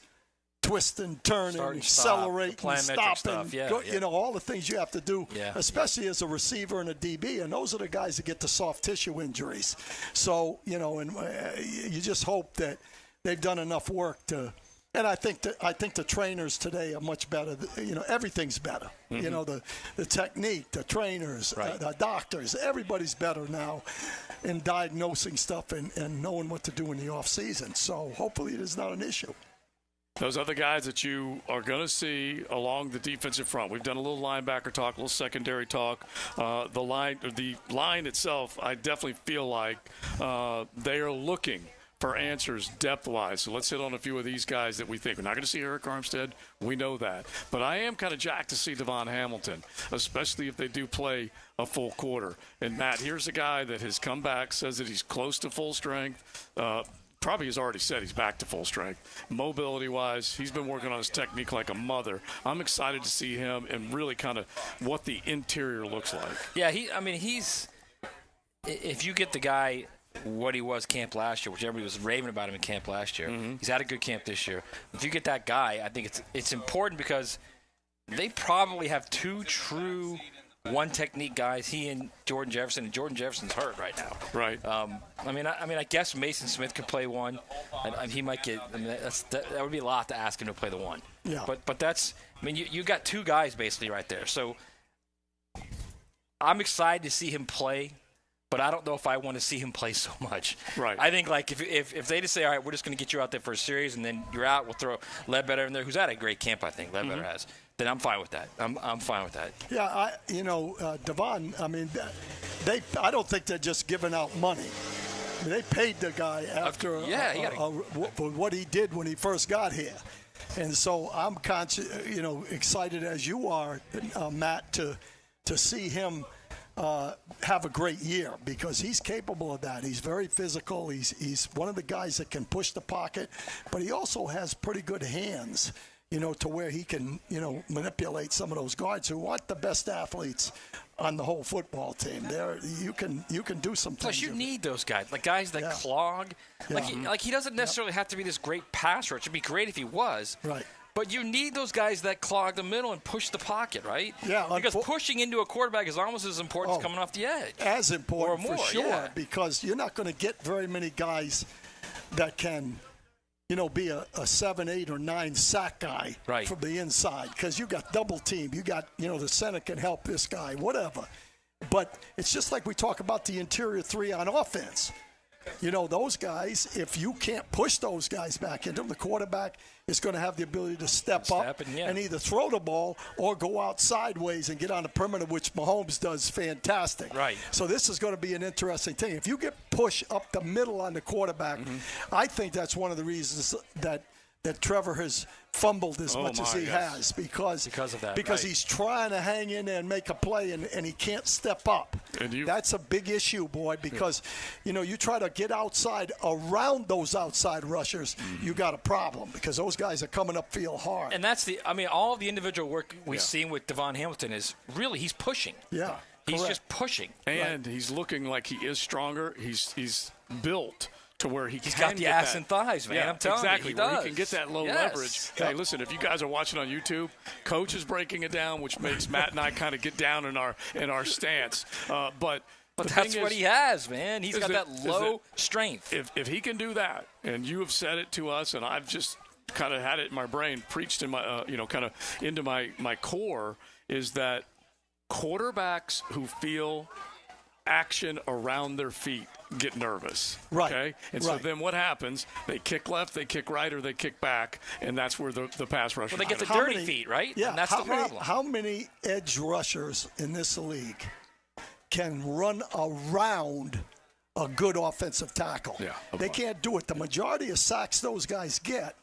twisting, turning, accelerating, stopping, all the things you have to do, especially as a receiver and a DB. And those are the guys that get the soft tissue injuries. So, and you just hope that they've done enough work to. And I think the trainers today are much better. Everything's better. Mm-hmm. The technique, the trainers, the doctors, everybody's better now in diagnosing stuff and knowing what to do in the off season. So hopefully it is not an issue. Those other guys that you are going to see along the defensive front. We've done a little linebacker talk, a little secondary talk. The line itself, I definitely feel like they are looking for answers depth-wise. So let's hit on a few of these guys that we think. We're not going to see Eric Armstead. We know that. But I am kind of jacked to see Devon Hamilton, especially if they do play a full quarter. And, Matt, here's a guy that has come back, says that he's close to full strength. Probably has already said he's back to full strength. Mobility-wise, he's been working on his technique like a mother. I'm excited to see him and really kind of what the interior looks like. Yeah, he's – if you get the guy – what he was camp last year, which everybody was raving about him in camp last year. Mm-hmm. He's had a good camp this year. If you get that guy, I think it's important because they probably have 2 true one-technique guys, he and Jordan Jefferson, and Jordan Jefferson's hurt right now. Right. I guess Mason Smith could play one. And he might get. That would be a lot to ask him to play the one. Yeah. But that's. You got 2 guys basically right there. So I'm excited to see him play. But I don't know if I want to see him play so much. Right. I think, like, if they just say, all right, we're just going to get you out there for a series, and then you're out, we'll throw Ledbetter in there, who's had a great camp, I think, Ledbetter has, then I'm fine with that. I'm fine with that. Yeah, Devon, I don't think they're just giving out money. They paid the guy after for what he did when he first got here. And so I'm excited as you are, Matt, to see him have a great year because he's capable of that. He's very physical. He's one of the guys that can push the pocket, but he also has pretty good hands, to where he can, manipulate some of those guards who aren't the best athletes on the whole football team. There, you can do some things. Plus, you need those guys, like guys that clog. Like he doesn't necessarily have to be this great passer. It'd be great if he was. Right. But you need those guys that clog the middle and push the pocket, right? Yeah. Because pushing into a quarterback is almost as important as coming off the edge. As important, or more, for sure, yeah. because you're not going to get very many guys that can, be a 7, 8, or 9 sack guy from the inside because you got double team. You got, the center can help this guy, whatever. But it's just like we talk about the interior 3 on offense. Those guys, if you can't push those guys back into them, the quarterback is going to have the ability to step up and either throw the ball or go out sideways and get on the perimeter, which Mahomes does fantastic. Right. So this is going to be an interesting thing. If you get push up the middle on the quarterback, I think that's one of the reasons that Trevor has fumbled as much as he has because of that. Because he's trying to hang in there and make a play and he can't step up. That's a big issue, boy, because you try to get outside around those outside rushers, you got a problem because those guys are coming upfield hard. And that's all of the individual work we've seen with Devon Hamilton is really he's pushing. Yeah. He's just pushing. And he's looking like he is stronger. He's built to where he's got the ass and thighs, man. I'm telling you, he does. He can get that low leverage. Hey, listen, if you guys are watching on YouTube, Coach is breaking it down, which makes Matt and I kind of get down in our stance. But that's what he has, man. He's got that low strength. If he can do that, and you have said it to us, and I've just kind of had it in my brain, preached in my, kind of into my core, is that quarterbacks who feel action around their feet get nervous. Right. Okay? And so then what happens? They kick left, they kick right, or they kick back, and that's where the pass rusher. Well, they get the dirty feet, right? Yeah. And that's the problem. How many edge rushers in this league can run around a good offensive tackle? Yeah. They can't do it. The majority of sacks those guys get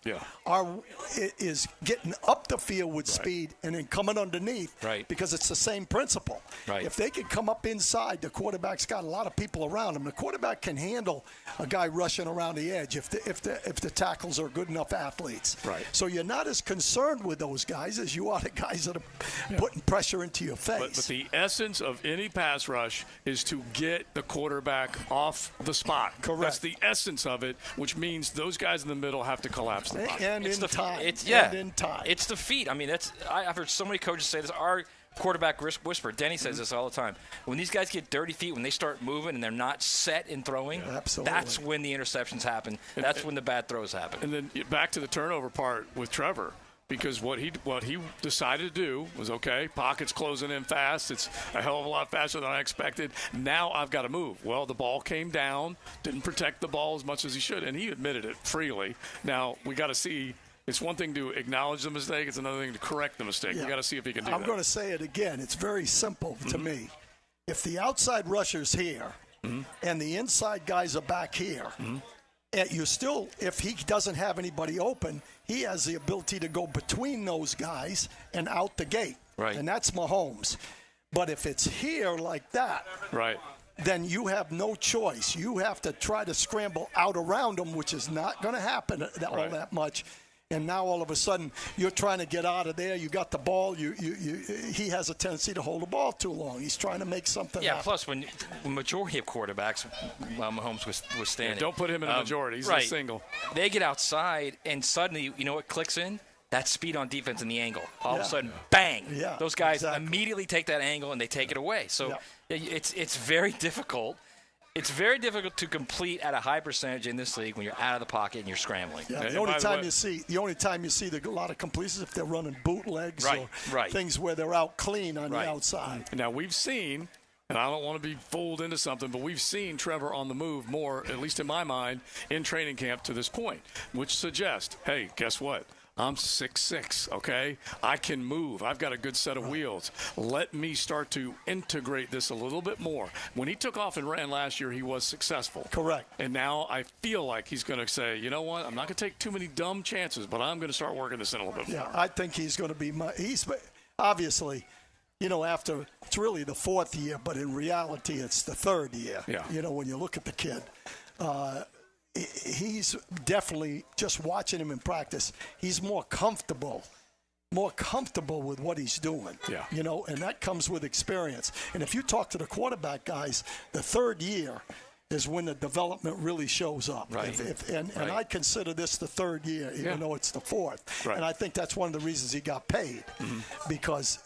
is getting up the field with speed and then coming underneath because it's the same principle. Right. If they can come up inside, the quarterback's got a lot of people around him. The quarterback can handle a guy rushing around the edge if the tackles are good enough athletes. Right. So you're not as concerned with those guys as you are the guys that are putting pressure into your face. But the essence of any pass rush is to get the quarterback off the spot. Correct. That's the essence of it, which means those guys in the middle have to collapse the pocket. And in time. It's the feet. I mean, I've heard so many coaches say this. Our quarterback whisper, Denny says this all the time. When these guys get dirty feet, when they start moving and they're not set in throwing, that's when the interceptions happen. That's when the bad throws happen. And then back to the turnover part with Trevor. Because what he decided to do was, okay, pocket's closing in fast. It's a hell of a lot faster than I expected. Now I've got to move. Well, the ball came down, didn't protect the ball as much as he should, and he admitted it freely. Now we got to see. It's one thing to acknowledge the mistake. It's another thing to correct the mistake. Yeah. We got to see if he can do that. I'm going to say it again. It's very simple to me. If the outside rusher's here and the inside guys are back here, and you still, if he doesn't have anybody open, he has the ability to go between those guys and out the gate. Right. And that's Mahomes. But if it's here like that, then you have no choice. You have to try to scramble out around him, which is not going to happen all that much. And now all of a sudden you're trying to get out of there. You got the ball. He has a tendency to hold the ball too long. He's trying to make something happen. Plus when majority of quarterbacks, Mahomes was standing. Don't put him in a majority. He's a single. They get outside, and suddenly, you know what clicks in? That speed on defense and the angle. All of a sudden, bang! Yeah, those guys immediately take that angle and they take it away. So it's very difficult. It's very difficult to complete at a high percentage in this league when you're out of the pocket and you're scrambling. Yeah, the only time you see a lot of completions if they're running bootlegs or things where they're out clean on the outside. Now we've seen, and I don't want to be fooled into something, but we've seen Trevor on the move more, at least in my mind, in training camp to this point, which suggests, hey, guess what? I'm 6'6", okay? I can move. I've got a good set of wheels. Let me start to integrate this a little bit more. When he took off and ran last year, he was successful. Correct. And now I feel like he's going to say, you know what, I'm not going to take too many dumb chances, but I'm going to start working this in a little bit more. Yeah, I think he's going to be he's obviously, after it's really the fourth year, but in reality it's the third year. Yeah. When you look at the kid. He's definitely, just watching him in practice, he's more comfortable with what he's doing. Yeah. And that comes with experience. And if you talk to the quarterback guys, the third year is when the development really shows up. Right. And I consider this the third year, even though it's the fourth. Right. And I think that's one of the reasons he got paid, because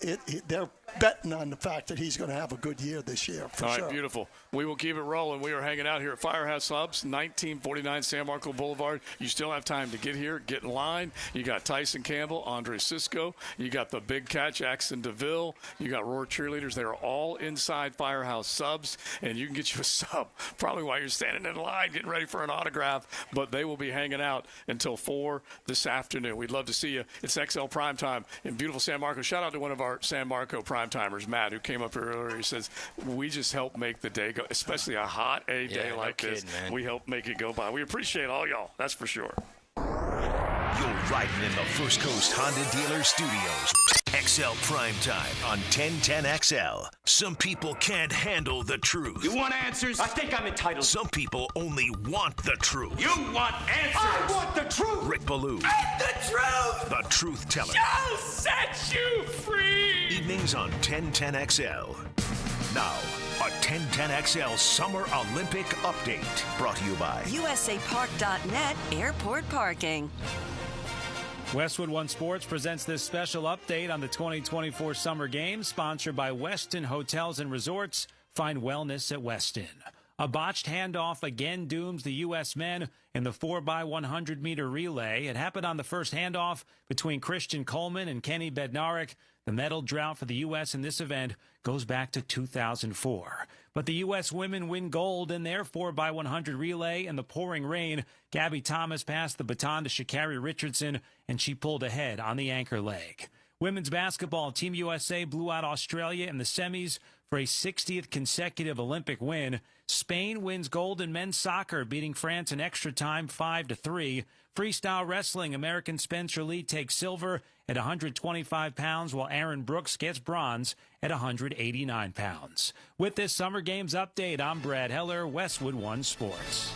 they're betting on the fact that he's going to have a good year this year, for All sure. right, beautiful. We will keep it rolling. We are hanging out here at Firehouse Subs, 1949 San Marco Boulevard. You still have time to get here, get in line. You got Tyson Campbell, Andre Cisco. You got the Big Cat, Jackson DeVille. You got Roar Cheerleaders. They are all inside Firehouse Subs, and you can get you a sub probably while you're standing in line getting ready for an autograph, but they will be hanging out until 4 this afternoon. We'd love to see you. It's XL Primetime in beautiful San Marco. Shout out to one of our San Marco Primetimers, Matt, who came up here earlier. He says, we just help make the day go, especially a hot A day like this. Kidding, man. We help make it go by. We appreciate all y'all. That's for sure. You're riding in the First Coast Honda Dealer Studios. XL Primetime on 1010XL. Some people can't handle the truth. You want answers? I think I'm entitled. Some people only want the truth. You want answers? I want the truth. Rick Ballou. And the truth. The Truth Teller. Shall set you free. Evenings on 1010XL. Now, a 1010XL Summer Olympic Update. Brought to you by USAPark.net Airport Parking. Westwood One Sports presents this special update on the 2024 Summer Games, sponsored by Westin Hotels and Resorts. Find wellness at Westin. A botched handoff again dooms the U.S. men in the 4x100 meter relay. It happened on the first handoff between Christian Coleman and Kenny Bednarik. The medal drought for the U.S. in this event goes back to 2004. But the U.S. women win gold in their 4x100 relay in the pouring rain. Gabby Thomas passed the baton to Sha'Carri Richardson, and she pulled ahead on the anchor leg. Women's basketball, Team USA blew out Australia in the semis for a 60th consecutive Olympic win. Spain wins gold in men's soccer, beating France in extra time 5-3. Freestyle wrestling, American Spencer Lee takes silver at 125 pounds, while Aaron Brooks gets bronze at 189 pounds. With this Summer Games update, I'm Brad Heller, Westwood One Sports.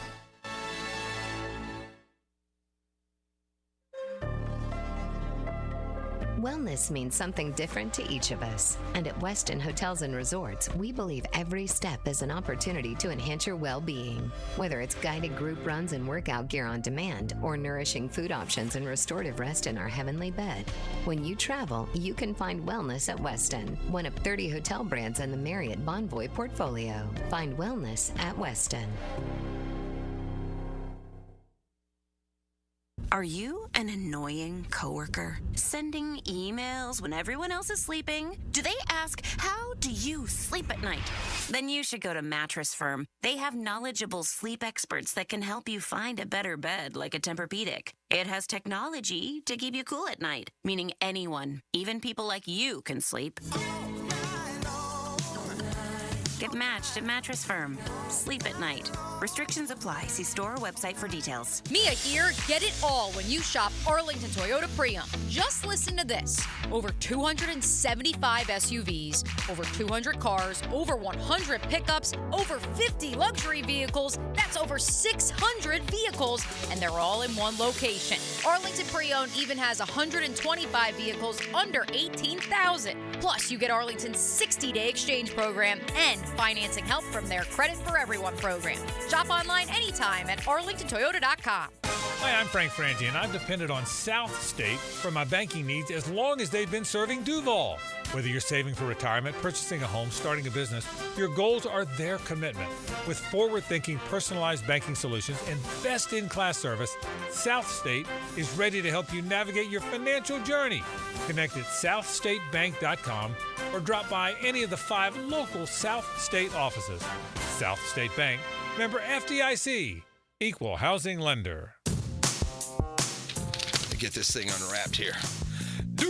Wellness means something different to each of us. And at Westin Hotels and Resorts, we believe every step is an opportunity to enhance your well-being. Whether it's guided group runs and workout gear on demand, or nourishing food options and restorative rest in our heavenly bed. When you travel, you can find wellness at Westin, one of 30 hotel brands in the Marriott Bonvoy portfolio. Find wellness at Westin. Are you an annoying coworker? Sending emails when everyone else is sleeping? Do they ask, how do you sleep at night? Then you should go to Mattress Firm. They have knowledgeable sleep experts that can help you find a better bed, like a Tempur-Pedic. It has technology to keep you cool at night, meaning anyone, even people like you, can sleep. Get matched at Mattress Firm. Sleep at night. Restrictions apply. See store or website for details. Mia here. Get it all when you shop Arlington Toyota Pre-Owned. Just listen to this. Over 275 SUVs, over 200 cars, over 100 pickups, over 50 luxury vehicles. That's over 600 vehicles, and they're all in one location. Arlington Pre-Owned even has 125 vehicles under $18,000. Plus, you get Arlington's 60-day exchange program and financing help from their Credit for Everyone program. Shop online anytime at arlingtontoyota.com. Hi, I'm Frank Frangie, and I've depended on South State for my banking needs as long as they've been serving Duval. Whether you're saving for retirement, purchasing a home, starting a business, your goals are their commitment. With forward-thinking, personalized banking solutions and best-in-class service, South State is ready to help you navigate your financial journey. Connect at southstatebank.com or drop by any of the 5 local South State offices. South State Bank, member FDIC, equal housing lender. The get this thing unwrapped here. Duval!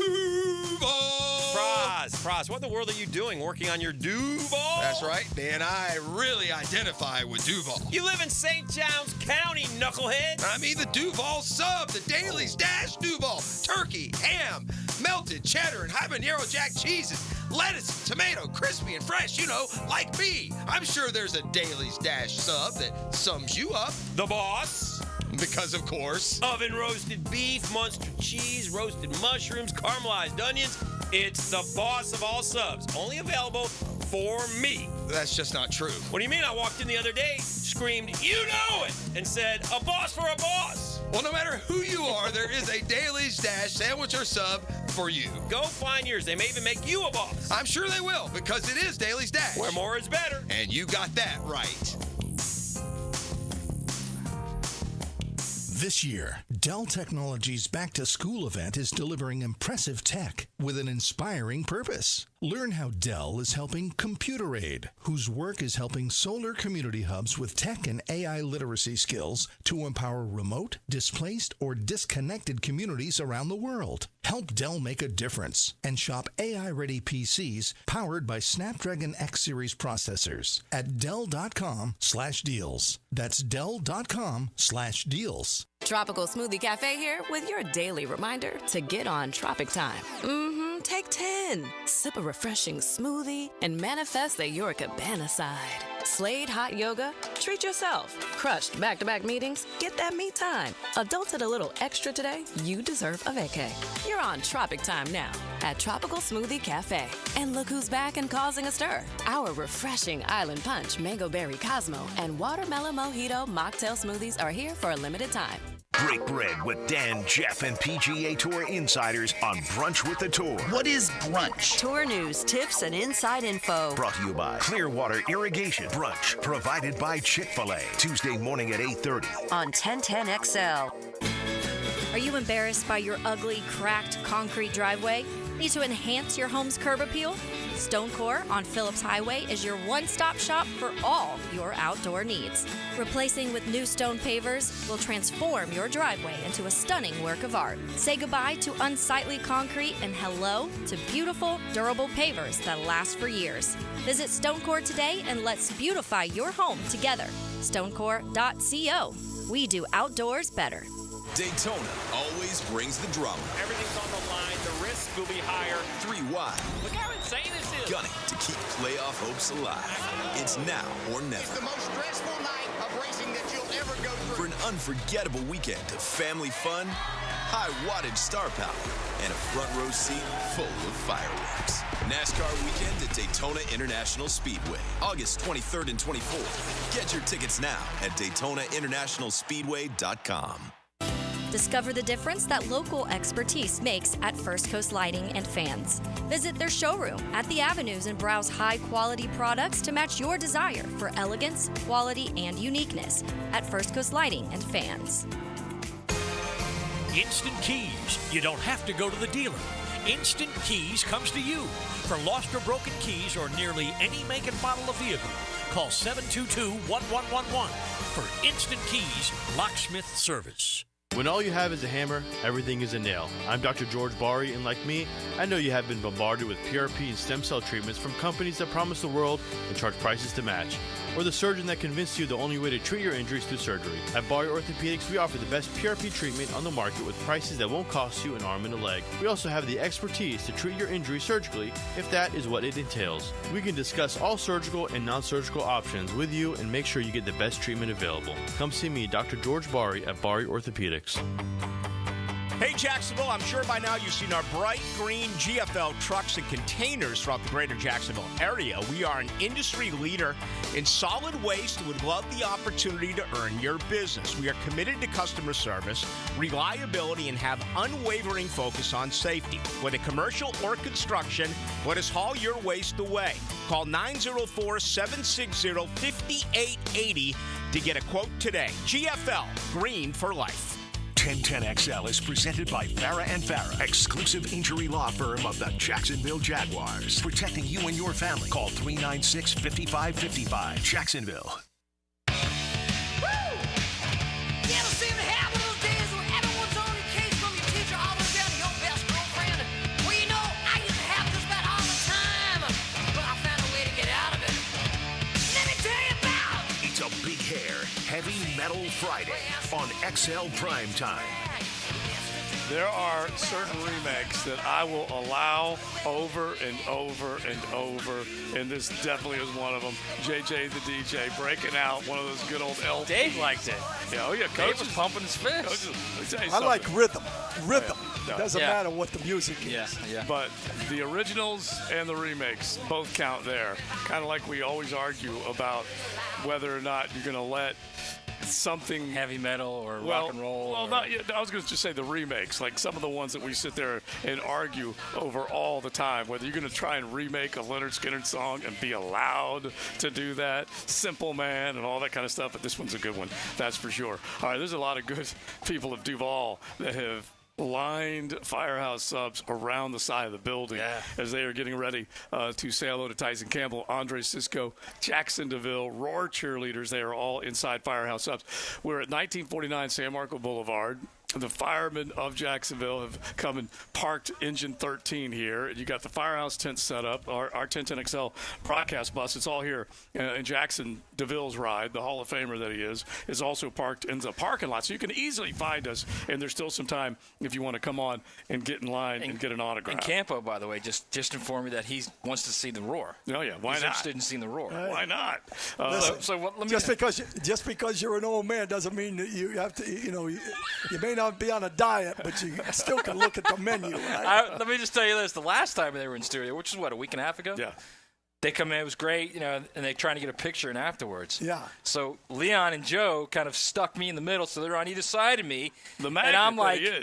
Praz, what in the world are you doing working on your Duval? That's right, Dan. I really identify with Duval. You live in St. John's County, knucklehead. I mean the Duval sub, the Dailies Dash Duval. Turkey, ham, melted cheddar, and habanero jack cheeses. Lettuce, tomato, crispy and fresh, you know, like me. I'm sure there's a Dailies Dash sub that sums you up. The boss. Because, of course. Oven roasted beef, Munster cheese, roasted mushrooms, caramelized onions. It's the boss of all subs. Only available for me. That's just not true. What do you mean? I walked in the other day, screamed, "You know it!" and said, "A boss for a boss." Well, no matter who you are, there is a Dailies Dash sandwich or sub for you. Go find yours. They may even make you a boss. I'm sure they will, because it is Dailies Dash. Where more is better. And you got that right. This year, Dell Technologies' Back to School event is delivering impressive tech with an inspiring purpose. Learn how Dell is helping Computer Aid, whose work is helping solar community hubs with tech and AI literacy skills to empower remote, displaced, or disconnected communities around the world. Help Dell make a difference and shop AI-ready PCs powered by Snapdragon X Series processors at Dell.com/deals. That's Dell.com/deals. Tropical Smoothie Cafe here with your daily reminder to get on Tropic Time. Take 10. Sip a refreshing smoothie and manifest that you're a cabana side. Slade hot yoga? Treat yourself. Crushed back-to-back meetings? Get that me time. Adulted a little extra today? You deserve a vacay. You're on Tropic Time now at Tropical Smoothie Cafe. And look who's back and causing a stir. Our refreshing Island Punch, Mango Berry Cosmo, and Watermelon Mojito mocktail smoothies are here for a limited time. Break bread with Dan, Jeff, and PGA Tour insiders on Brunch with the Tour. What is brunch? Tour news, tips, and inside info. Brought to you by Clearwater Irrigation. Brunch provided by Chick-fil-A. Tuesday morning at 8:30. On 1010XL. Are you embarrassed by your ugly, cracked concrete driveway? Need to enhance your home's curb appeal? Stonecore on Phillips Highway is your one-stop shop for all your outdoor needs. Replacing with new stone pavers will transform your driveway into a stunning work of art. Say goodbye to unsightly concrete and hello to beautiful, durable pavers that last for years. Visit Stonecore today and let's beautify your home together. Stonecore.co. We do outdoors better. Daytona always brings the drama. Everything's on the line. The risk will be higher. 3 wide. Look how insane this is. Gunning to keep playoff hopes alive. It's now or never. It's the most stressful night of racing that you'll ever go through. For an unforgettable weekend of family fun, high wattage star power, and a front row seat full of fireworks. NASCAR weekend at Daytona International Speedway, August 23rd and 24th. Get your tickets now at DaytonaInternationalSpeedway.com. Discover the difference that local expertise makes at First Coast Lighting and Fans. Visit their showroom at the Avenues and browse high-quality products to match your desire for elegance, quality, and uniqueness at First Coast Lighting and Fans. Instant Keys. You don't have to go to the dealer. Instant Keys comes to you. For lost or broken keys or nearly any make and model of vehicle, call 722-1111 for Instant Keys locksmith service. When all you have is a hammer, everything is a nail. I'm Dr. George Bari, and like me, I know you have been bombarded with PRP and stem cell treatments from companies that promise the world and charge prices to match, or the surgeon that convinced you the only way to treat your injuries through surgery. At Bari Orthopedics, we offer the best PRP treatment on the market with prices that won't cost you an arm and a leg. We also have the expertise to treat your injury surgically, if that is what it entails. We can discuss all surgical and non-surgical options with you and make sure you get the best treatment available. Come see me, Dr. George Bari, at Bari Orthopedics. Hey Jacksonville, I'm sure by now you've seen our bright green GFL trucks and containers throughout the greater Jacksonville area. We are an industry leader in solid waste and would love the opportunity to earn your business. We are committed to customer service, reliability, and have unwavering focus on safety. Whether commercial or construction, let us haul your waste away. Call 904-760-5880 to get a quote today. GFL, green for life. 1010XL is presented by Farah & Farah, exclusive injury law firm of the Jacksonville Jaguars. Protecting you and your family. Call 396-5555. Jacksonville. You ever seen the habit of those days when everyone's on the case from your teacher? Friday on XL Primetime. There are certain remakes that I will allow over and over and over, and this definitely is one of them. JJ the DJ breaking out one of those good old LPs. Dave liked it. Yeah, oh yeah, Dave was pumping his fist. I like rhythm. Rhythm. Yeah. Doesn't Yeah. matter what the music is. Yeah. But the originals and the remakes both count there. Kind of like we always argue about whether or not you're going to let something heavy metal or rock and roll. Well, I was going to just say the remakes, like some of the ones that we sit there and argue over all the time. Whether you're going to try and remake a Leonard Skinner song and be allowed to do that, Simple Man and all that kind of stuff. But this one's a good one, that's for sure. All right, there's a lot of good people of Duval that have lined Firehouse subs around the side of the building as they are getting ready to say hello to Tyson Campbell, Andre Sisco, Jackson DeVille, Roar cheerleaders. They are all inside Firehouse subs. We're at 1949 San Marco Boulevard. The firemen of Jacksonville have come and parked engine 13 here. You got the Firehouse tent set up, our 1010XL broadcast bus. It's all here. And Jackson DeVille's ride, the Hall of Famer that he is also parked in the parking lot. So you can easily find us, and there's still some time if you want to come on and get in line and get an autograph. And Campo, by the way, just informed me that he wants to see the Roar. Oh, yeah. Why He's not? interested in seeing the Roar. Why not? Just because you're an old man doesn't mean that you have to, you may not be on a diet, but you still can look at the menu. Right? Let me just tell you this. The last time they were in studio, which is, a week and a half ago? Yeah. They come in, it was great, and they're trying to get a picture in afterwards. Yeah. So Leon and Joe kind of stuck me in the middle, so they're on either side of me. The magnet and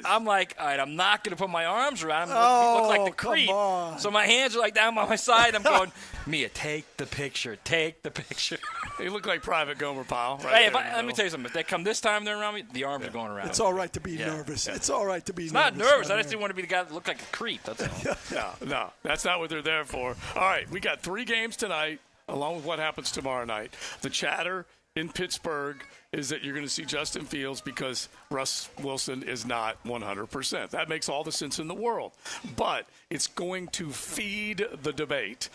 I'm like, all right, I'm not going to put my arms around him. Look like the creep. Come on. So my hands are like down by my side. I'm going, Mia, take the picture. Take the picture. You look like Private Gomer Pyle. Hey, let me tell you something. If they come this time, they're around me, the arms are going around. It's all right to be nervous. It's all right to be nervous. Not nervous. I just didn't want to be the guy that looked like a creep. That's all. No, that's not what they're there for. All right, we got 3 games tonight, along with what happens tomorrow night. The chatter in Pittsburgh is that you're going to see Justin Fields because Russ Wilson is not 100%. That makes all the sense in the world. But it's going to feed the debate.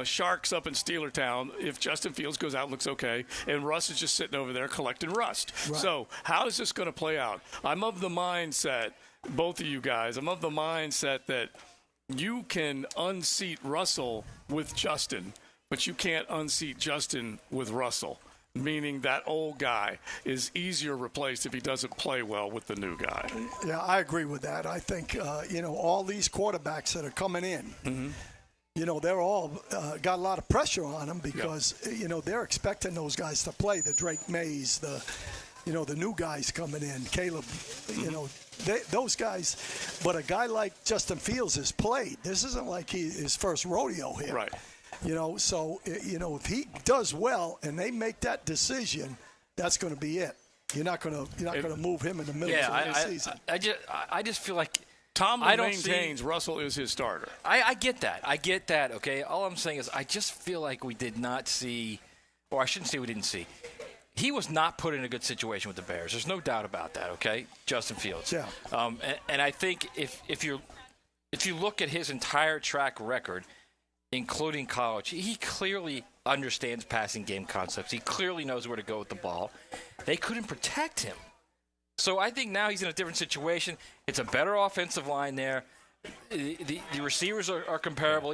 Sharks up in Steelertown, if Justin Fields goes out and looks okay, and Russ is just sitting over there collecting rust. Right. So how is this going to play out? I'm of the mindset, both of you guys, that you can unseat Russell with Justin, but you can't unseat Justin with Russell, meaning that old guy is easier replaced if he doesn't play well with the new guy. Yeah, I agree with that. I think, all these quarterbacks that are coming in, they're all got a lot of pressure on them because, they're expecting those guys to play, the Drake Mays, the new guys coming in, Caleb, those guys. But a guy like Justin Fields has played. This isn't like his first rodeo here. Right. So if he does well and they make that decision, that's going to be it. You're not going to move him in the middle of the season. I just feel like Tomlin maintains Russell is his starter. I get that. Okay. All I'm saying is I just feel like we did not see, or I shouldn't say we didn't see. He was not put in a good situation with the Bears. There's no doubt about that. Okay, Justin Fields. Yeah. And I think if you look at his entire track record, including college, he clearly understands passing game concepts. He clearly knows where to go with the ball. They couldn't protect him. So I think now he's in a different situation. It's a better offensive line there. The receivers are comparable.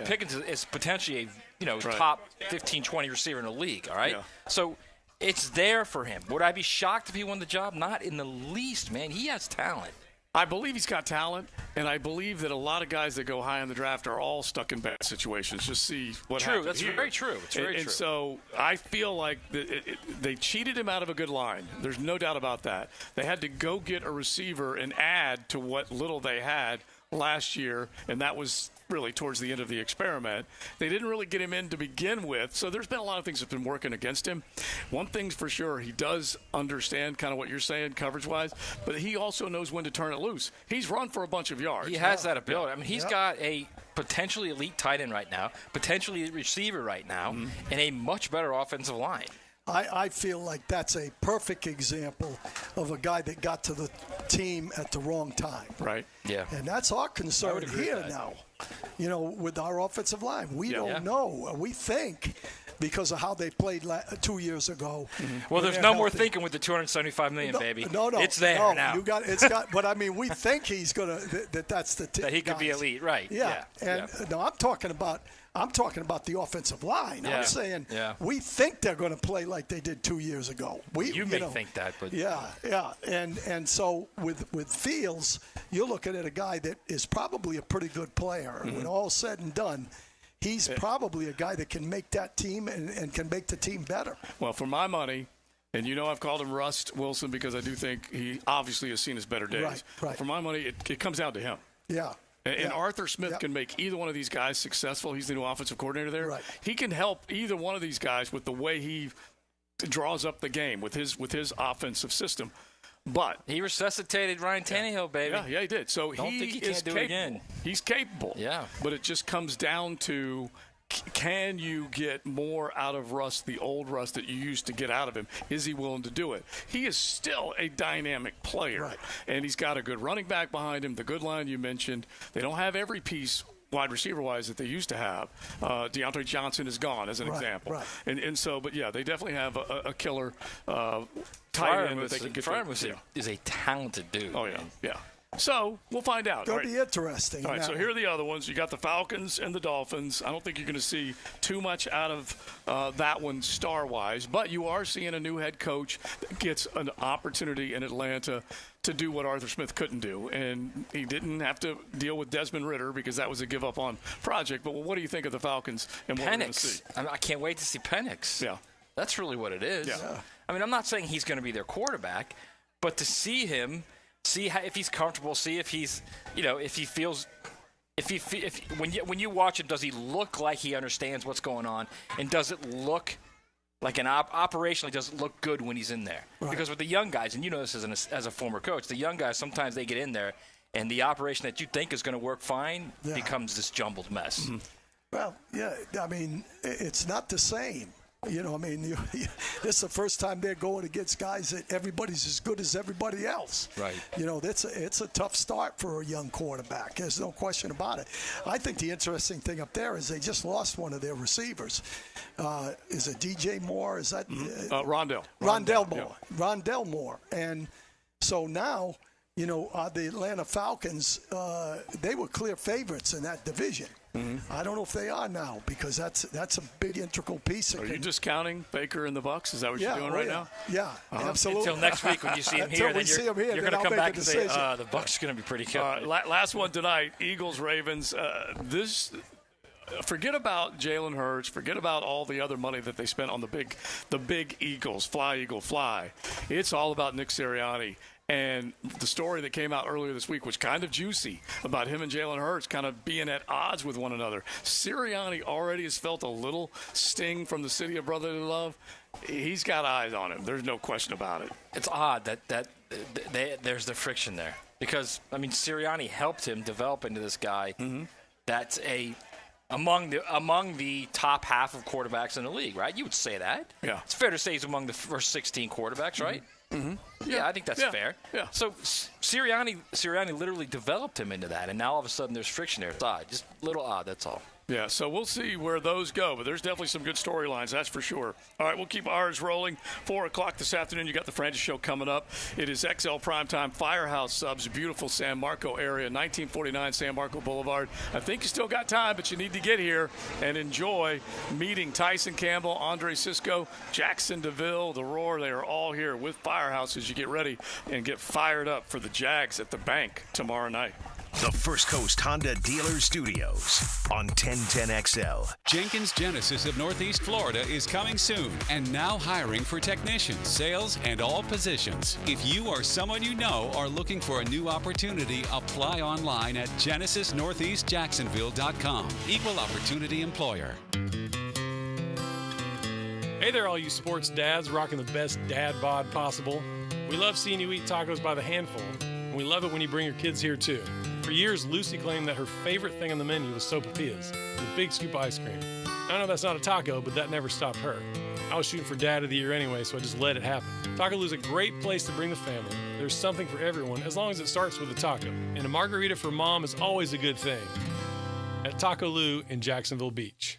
Pickens is potentially a top 15, 20 receiver in the league, all right? Yeah. So it's there for him. Would I be shocked if he won the job? Not in the least, man. He has talent. I believe he's got talent, and I believe that a lot of guys that go high in the draft are all stuck in bad situations. Just see what happens. That's here. Very true. It's very true. And so I feel like they cheated him out of a good line. There's no doubt about that. They had to go get a receiver and add to what little they had last year, and that was really towards the end of the experiment. They didn't really get him in to begin with, so there's been a lot of things that have been working against him. One thing's for sure, he does understand kind of what you're saying coverage-wise, but he also knows when to turn it loose. He's run for a bunch of yards. He has that ability. I mean, he's got a potentially elite tight end right now, potentially a receiver right now, and a much better offensive line. I feel like that's a perfect example of a guy that got to the team at the wrong time. Right. Yeah. And that's our concern here now, with our offensive line. We don't know. We think because of how they played 2 years ago. Well, there's no more thinking with the $275 million, baby. No, it's there now. It's got. But I mean, we think he's gonna. That's the. That he could be elite, right? Yeah. No, I'm talking about the offensive line. Yeah. I'm saying we think they're going to play like they did 2 years ago. You may think that, but and so with Fields, you're looking at a guy that is probably a pretty good player. When all's said and done, he's probably a guy that can make that team and can make the team better. Well, for my money, and I've called him Rust Wilson because I do think he obviously has seen his better days. Right. For my money, it comes down to him. Yeah. And Arthur Smith can make either one of these guys successful. He's the new offensive coordinator there. Right. He can help either one of these guys with the way he draws up the game with his offensive system. But he resuscitated Ryan Tannehill, baby. Yeah, he did. So Don't think he can't do it again. He's capable. Yeah. But it just comes down to, can you get more out of Russ, the old Russ that you used to get out of him? Is he willing to do it? He is still a dynamic player. Right. And he's got a good running back behind him, the good line you mentioned. They don't have every piece wide receiver-wise that they used to have. Deontay Johnson is gone, as an example. Right. And so, but, yeah, they definitely have a killer tight end that they can get to. Is a talented dude. Oh, yeah, yeah. So we'll find out. It'll be interesting. All right, so here are the other ones. You got the Falcons and the Dolphins. I don't think you're going to see too much out of that one star-wise, but you are seeing a new head coach that gets an opportunity in Atlanta to do what Arthur Smith couldn't do. And he didn't have to deal with Desmond Ridder because that was a give-up-on project. But what do you think of the Falcons and what we're going to see? I can't wait to see Penix. Yeah. That's really what it is. Yeah. I mean, I'm not saying he's going to be their quarterback, but to see him – see if he's comfortable. See if he's, if he feels, when you watch him, does he look like he understands what's going on, and does it look like operationally does it look good when he's in there? Right. Because with the young guys, and you know this as a former coach, the young guys sometimes they get in there, and the operation that you think is going to work fine becomes this jumbled mess. Mm-hmm. Well, yeah, I mean, it's not the same. This is the first time they're going against guys that everybody's as good as everybody else. Right. It's a tough start for a young quarterback. There's no question about it. I think the interesting thing up there is they just lost one of their receivers. Is it DJ Moore? Is that Rondell? Rondell Moore. Yeah. Rondell Moore. And so now, the Atlanta Falcons, they were clear favorites in that division. Mm-hmm. I don't know if they are now because that's a big integral piece. Are you discounting Baker and the Bucs? Is that what you're doing right now? Yeah, absolutely. Until next week when you see him here, you're going to come back and say the Bucs are going to be pretty good. Last one tonight: Eagles Ravens. Forget about Jalen Hurts. Forget about all the other money that they spent on the big Eagles. Fly, Eagle, fly. It's all about Nick Sirianni. And the story that came out earlier this week was kind of juicy about him and Jalen Hurts kind of being at odds with one another. Sirianni already has felt a little sting from the city of brotherly love. He's got eyes on him. There's no question about it. It's odd that there's the friction there because, Sirianni helped him develop into this guy that's among the top half of quarterbacks in the league, right? You would say that. Yeah. It's fair to say he's among the first 16 quarterbacks, right? Mm-hmm. Yeah, I think that's fair. Yeah. So Sirianni literally developed him into that, and now all of a sudden there's friction there. It's odd, just a little odd. That's all. Yeah, so we'll see where those go, but there's definitely some good storylines, that's for sure. All right, we'll keep ours rolling. 4 o'clock this afternoon, you got the Francis Show coming up. It is XL Primetime Firehouse Subs, beautiful San Marco area, 1949 San Marco Boulevard. I think you still got time, but you need to get here and enjoy meeting Tyson Campbell, Andre Sisco, Jackson DeVille, The Roar. They are all here with Firehouse as you get ready and get fired up for the Jags at the bank tomorrow night. The First Coast Honda Dealer Studios on 1010XL. Jenkins Genesis of Northeast Florida is coming soon and now hiring for technicians, sales, and all positions. If you or someone you know are looking for a new opportunity, apply online at genesisnortheastjacksonville.com. Equal Opportunity Employer. Hey there, all you sports dads rocking the best dad bod possible. We love seeing you eat tacos by the handful, and we love it when you bring your kids here too. For years, Lucy claimed that her favorite thing on the menu was sopapillas, the big scoop ice cream. I know that's not a taco, but that never stopped her. I was shooting for Dad of the Year anyway, so I just let it happen. Taco is a great place to bring the family. There's something for everyone, as long as it starts with a taco. And a margarita for mom is always a good thing. At Taco Lou in Jacksonville Beach.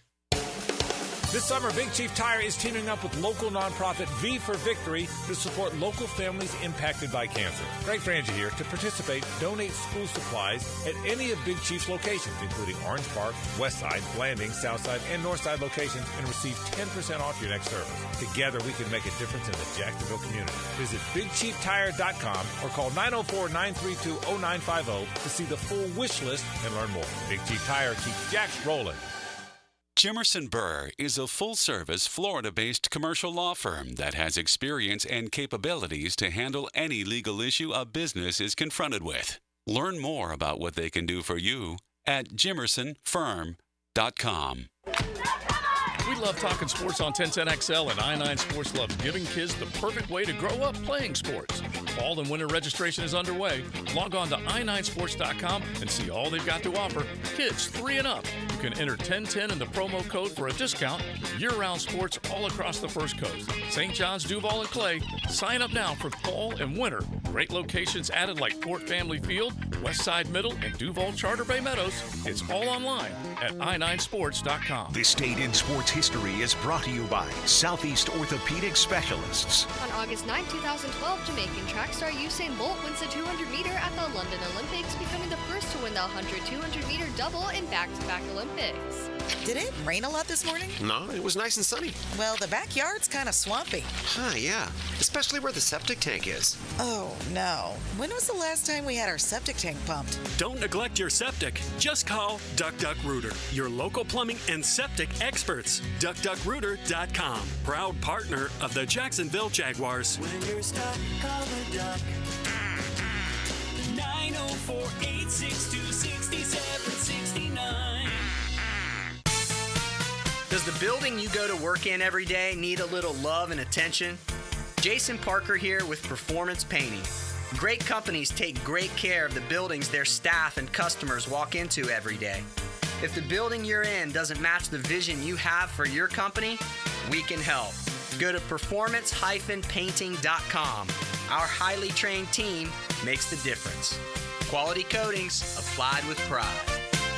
This summer, Big Chief Tire is teaming up with local nonprofit V for Victory to support local families impacted by cancer. Greg Frangie here. To participate, donate school supplies at any of Big Chief's locations, including Orange Park, Westside, Blanding, Southside, and Northside locations, and receive 10% off your next service. Together, we can make a difference in the Jacksonville community. Visit BigChiefTire.com or call 904-932-0950 to see the full wish list and learn more. Big Chief Tire keeps Jacks rolling. Jimerson Burr is a full-service, Florida-based commercial law firm that has experience and capabilities to handle any legal issue a business is confronted with. Learn more about what they can do for you at jimersonfirm.com. We love talking sports on 1010XL, and I-9 Sports loves giving kids the perfect way to grow up playing sports. Fall and winter registration is underway. Log on to i9sports.com and see all they've got to offer. Kids 3 and up. You can enter 1010 in the promo code for a discount. Year-round sports all across the First Coast. St. John's, Duval, and Clay. Sign up now for fall and winter. Great locations added like Fort Family Field, Westside Middle, and Duval Charter Bay Meadows. It's all online at i9sports.com. This State in Sports History is brought to you by Southeast Orthopedic Specialists. On August 9, 2012, Jamaican track star Usain Bolt wins the 200-meter at the London Olympics, becoming the first to win the 100 200-meter double in back-to-back Olympics. Did it rain a lot this morning? No, it was nice and sunny. Well, the backyard's kind of swampy. Huh, yeah. Especially where the septic tank is. Oh, no. When was the last time we had our septic tank pumped? Don't neglect your septic. Just call Duck Duck Rooter, your local plumbing and septic experts. DuckDuckRooter.com. Proud partner of the Jacksonville Jaguars. When you're stuck, call the Duck. 904-862-6769. Does the building you go to work in every day need a little love and attention? Jason Parker here with Performance Painting. Great companies take great care of the buildings their staff and customers walk into every day. If the building you're in doesn't match the vision you have for your company, we can help. Go to performance-painting.com. Our highly trained team makes the difference. Quality coatings applied with pride.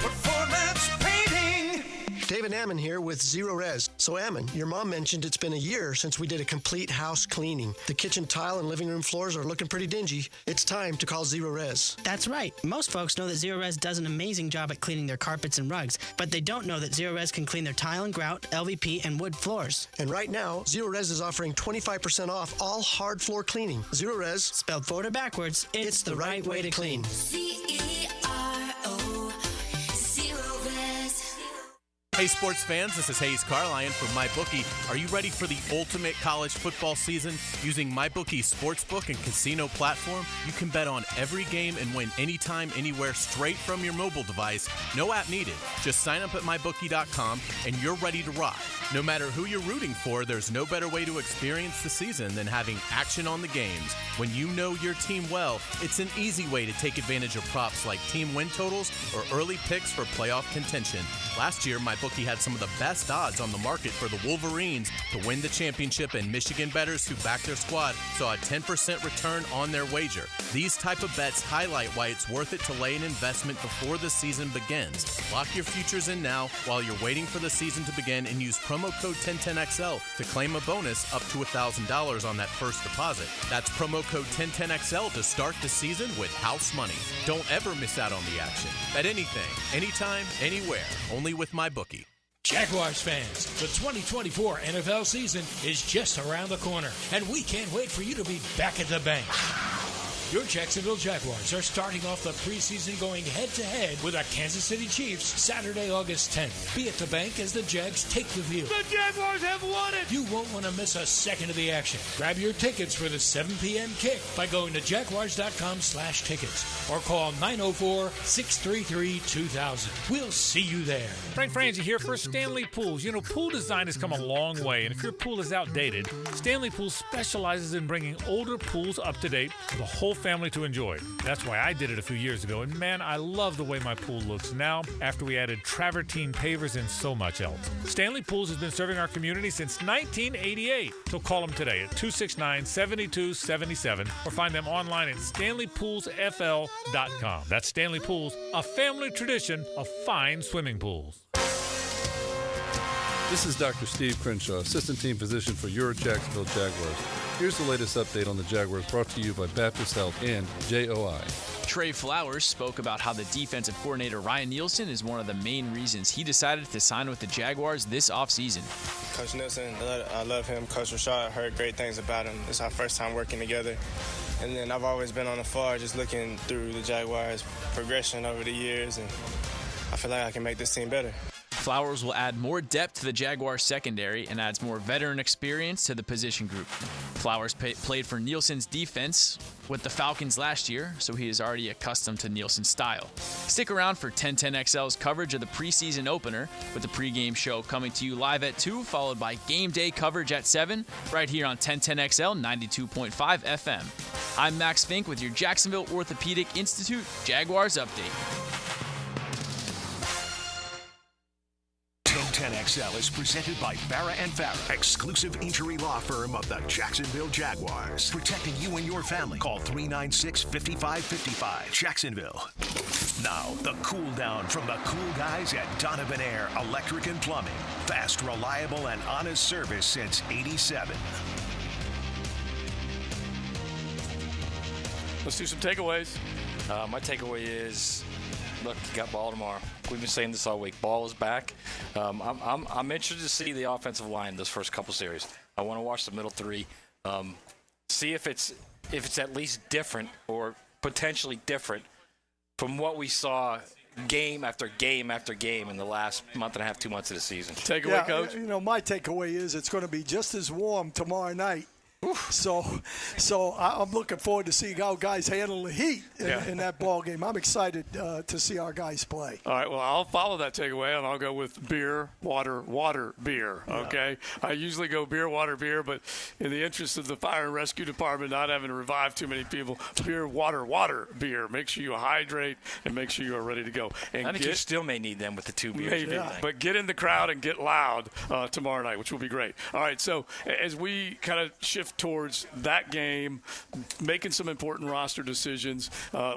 Performance Painting! David Ammon here with Zero Res. So Ammon, your mom mentioned it's been a year since we did a complete house cleaning. The kitchen tile and living room floors are looking pretty dingy. It's time to call Zero Res. That's right. Most folks know that Zero Res does an amazing job at cleaning their carpets and rugs, but they don't know that Zero Res can clean their tile and grout, LVP, and wood floors. And right now, Zero Res is offering 25% off all hard floor cleaning. Zero Res, spelled forward or backwards, it's the right way to clean. Hey sports fans, this is Hayes Carline from MyBookie. Are you ready for the ultimate college football season? Using MyBookie's sportsbook and casino platform, you can bet on every game and win anytime, anywhere, straight from your mobile device. No app needed. Just sign up at MyBookie.com and you're ready to rock. No matter who you're rooting for, there's no better way to experience the season than having action on the games. When you know your team well, it's an easy way to take advantage of props like team win totals or early picks for playoff contention. Last year, MyBookie had some of the best odds on the market for the Wolverines to win the championship, and Michigan bettors who backed their squad saw a 10% return on their wager. These type of bets highlight why it's worth it to lay an investment before the season begins. Lock your futures in now while you're waiting for the season to begin and use promo code 1010XL to claim a bonus up to $1,000 on that first deposit. That's promo code 1010XL to start the season with house money. Don't ever miss out on the action. Bet anything, anytime, anywhere. Only with MyBookie. Jaguars fans, the 2024 NFL season is just around the corner, and we can't wait for you to be back at the bank. Your Jacksonville Jaguars are starting off the preseason going head-to-head with the Kansas City Chiefs Saturday, August 10th. Be at the bank as the Jags take the field. The Jaguars have won it! You won't want to miss a second of the action. Grab your tickets for the 7 p.m. kick by going to Jaguars.com/tickets or call 904-633-2000. We'll see you there. Frank Frangie here for Stanley Pools. You know, pool design has come a long way, and if your pool is outdated, Stanley Pools specializes in bringing older pools up to date for the whole family to enjoy. That's why I did it a few years ago, and man, I love the way my pool looks now after we added travertine pavers and so much else. Stanley Pools has been serving our community since 1988, so call them today at 269-7277 or find them online at StanleyPoolsFL.com. That's Stanley Pools, a family tradition of fine swimming pools. This is Dr. Steve Crenshaw, Assistant Team Physician for your Jacksonville Jaguars. Here's the latest update on the Jaguars brought to you by Baptist Health and JOI. Trey Flowers spoke about how the defensive coordinator Ryan Nielsen is one of the main reasons he decided to sign with the Jaguars this offseason. Coach Nielsen, I love him. Coach Rashad, heard great things about him. It's our first time working together. And then I've always been on the far, just looking through the Jaguars' progression over the years, and I feel like I can make this team better. Flowers will add more depth to the Jaguars secondary and adds more veteran experience to the position group. Flowers played for Nielsen's defense with the Falcons last year, so he is already accustomed to Nielsen's style. Stick around for 1010XL's coverage of the preseason opener, with the pregame show coming to you live at 2, followed by game day coverage at 7, right here on 1010XL 92.5 FM. I'm Max Fink with your Jacksonville Orthopedic Institute Jaguars update. 1010XL is presented by Farah & Farah, exclusive injury law firm of the Jacksonville Jaguars. Protecting you and your family. Call 396-5555. Jacksonville. Now, the cool down from the cool guys at Donovan Air Electric and Plumbing. Fast, reliable, and honest service since '87. Let's do some takeaways. My takeaway is, look, you got ball tomorrow. We've been saying this all week. Ball is back. I'm interested to see the offensive line this first couple series. I want to watch the middle three, see if it's at least different or potentially different from what we saw game after game after game in the last month and a half, 2 months of the season. Takeaway, Coach? You know, my takeaway is it's going to be just as warm tomorrow night. So I'm looking forward to seeing how guys handle the heat in that ball game. I'm excited to see our guys play. All right, well, I'll follow that takeaway, and I'll go with beer, water, beer, okay? Yeah. I usually go beer, water, beer, but in the interest of the fire and rescue department not having to revive too many people, beer, water, beer. Make sure you hydrate and make sure you are ready to go. And I think you still may need them with the 2 beers. Maybe, but get in the crowd and get loud tomorrow night, which will be great. All right, so as we kind of shift towards that game, making some important roster decisions.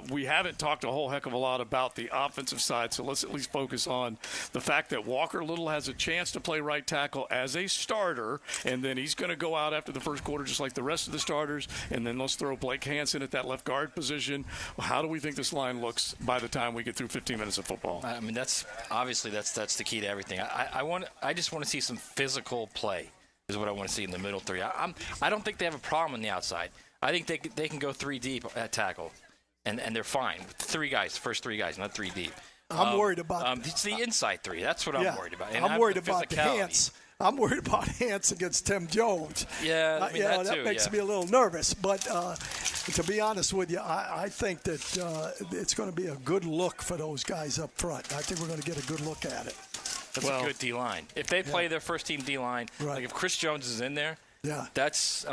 We haven't talked a whole heck of a lot about the offensive side, so let's at least focus on the fact that Walker Little has a chance to play right tackle as a starter, and then he's going to go out after the first quarter just like the rest of the starters, and then let's throw Blake Hansen at that left guard position. How do we think this line looks by the time we get through 15 minutes of football? I mean, that's the key to everything. I just want to see some physical play. Is what I want to see in the middle three. I don't think they have a problem on the outside. I think they can go 3 deep at tackle, and they're fine. 3 guys, first 3 guys, not 3 deep. I'm worried about it's the inside 3. That's what I'm worried about. And I'm worried about the Hance. I'm worried about Hance against Tim Jones. Yeah, I mean, that makes me a little nervous. But to be honest with you, I think that it's going to be a good look for those guys up front. I think we're going to get a good look at it. That's a good D-line. If they play their first-team D-line, like if Chris Jones is in there, that's a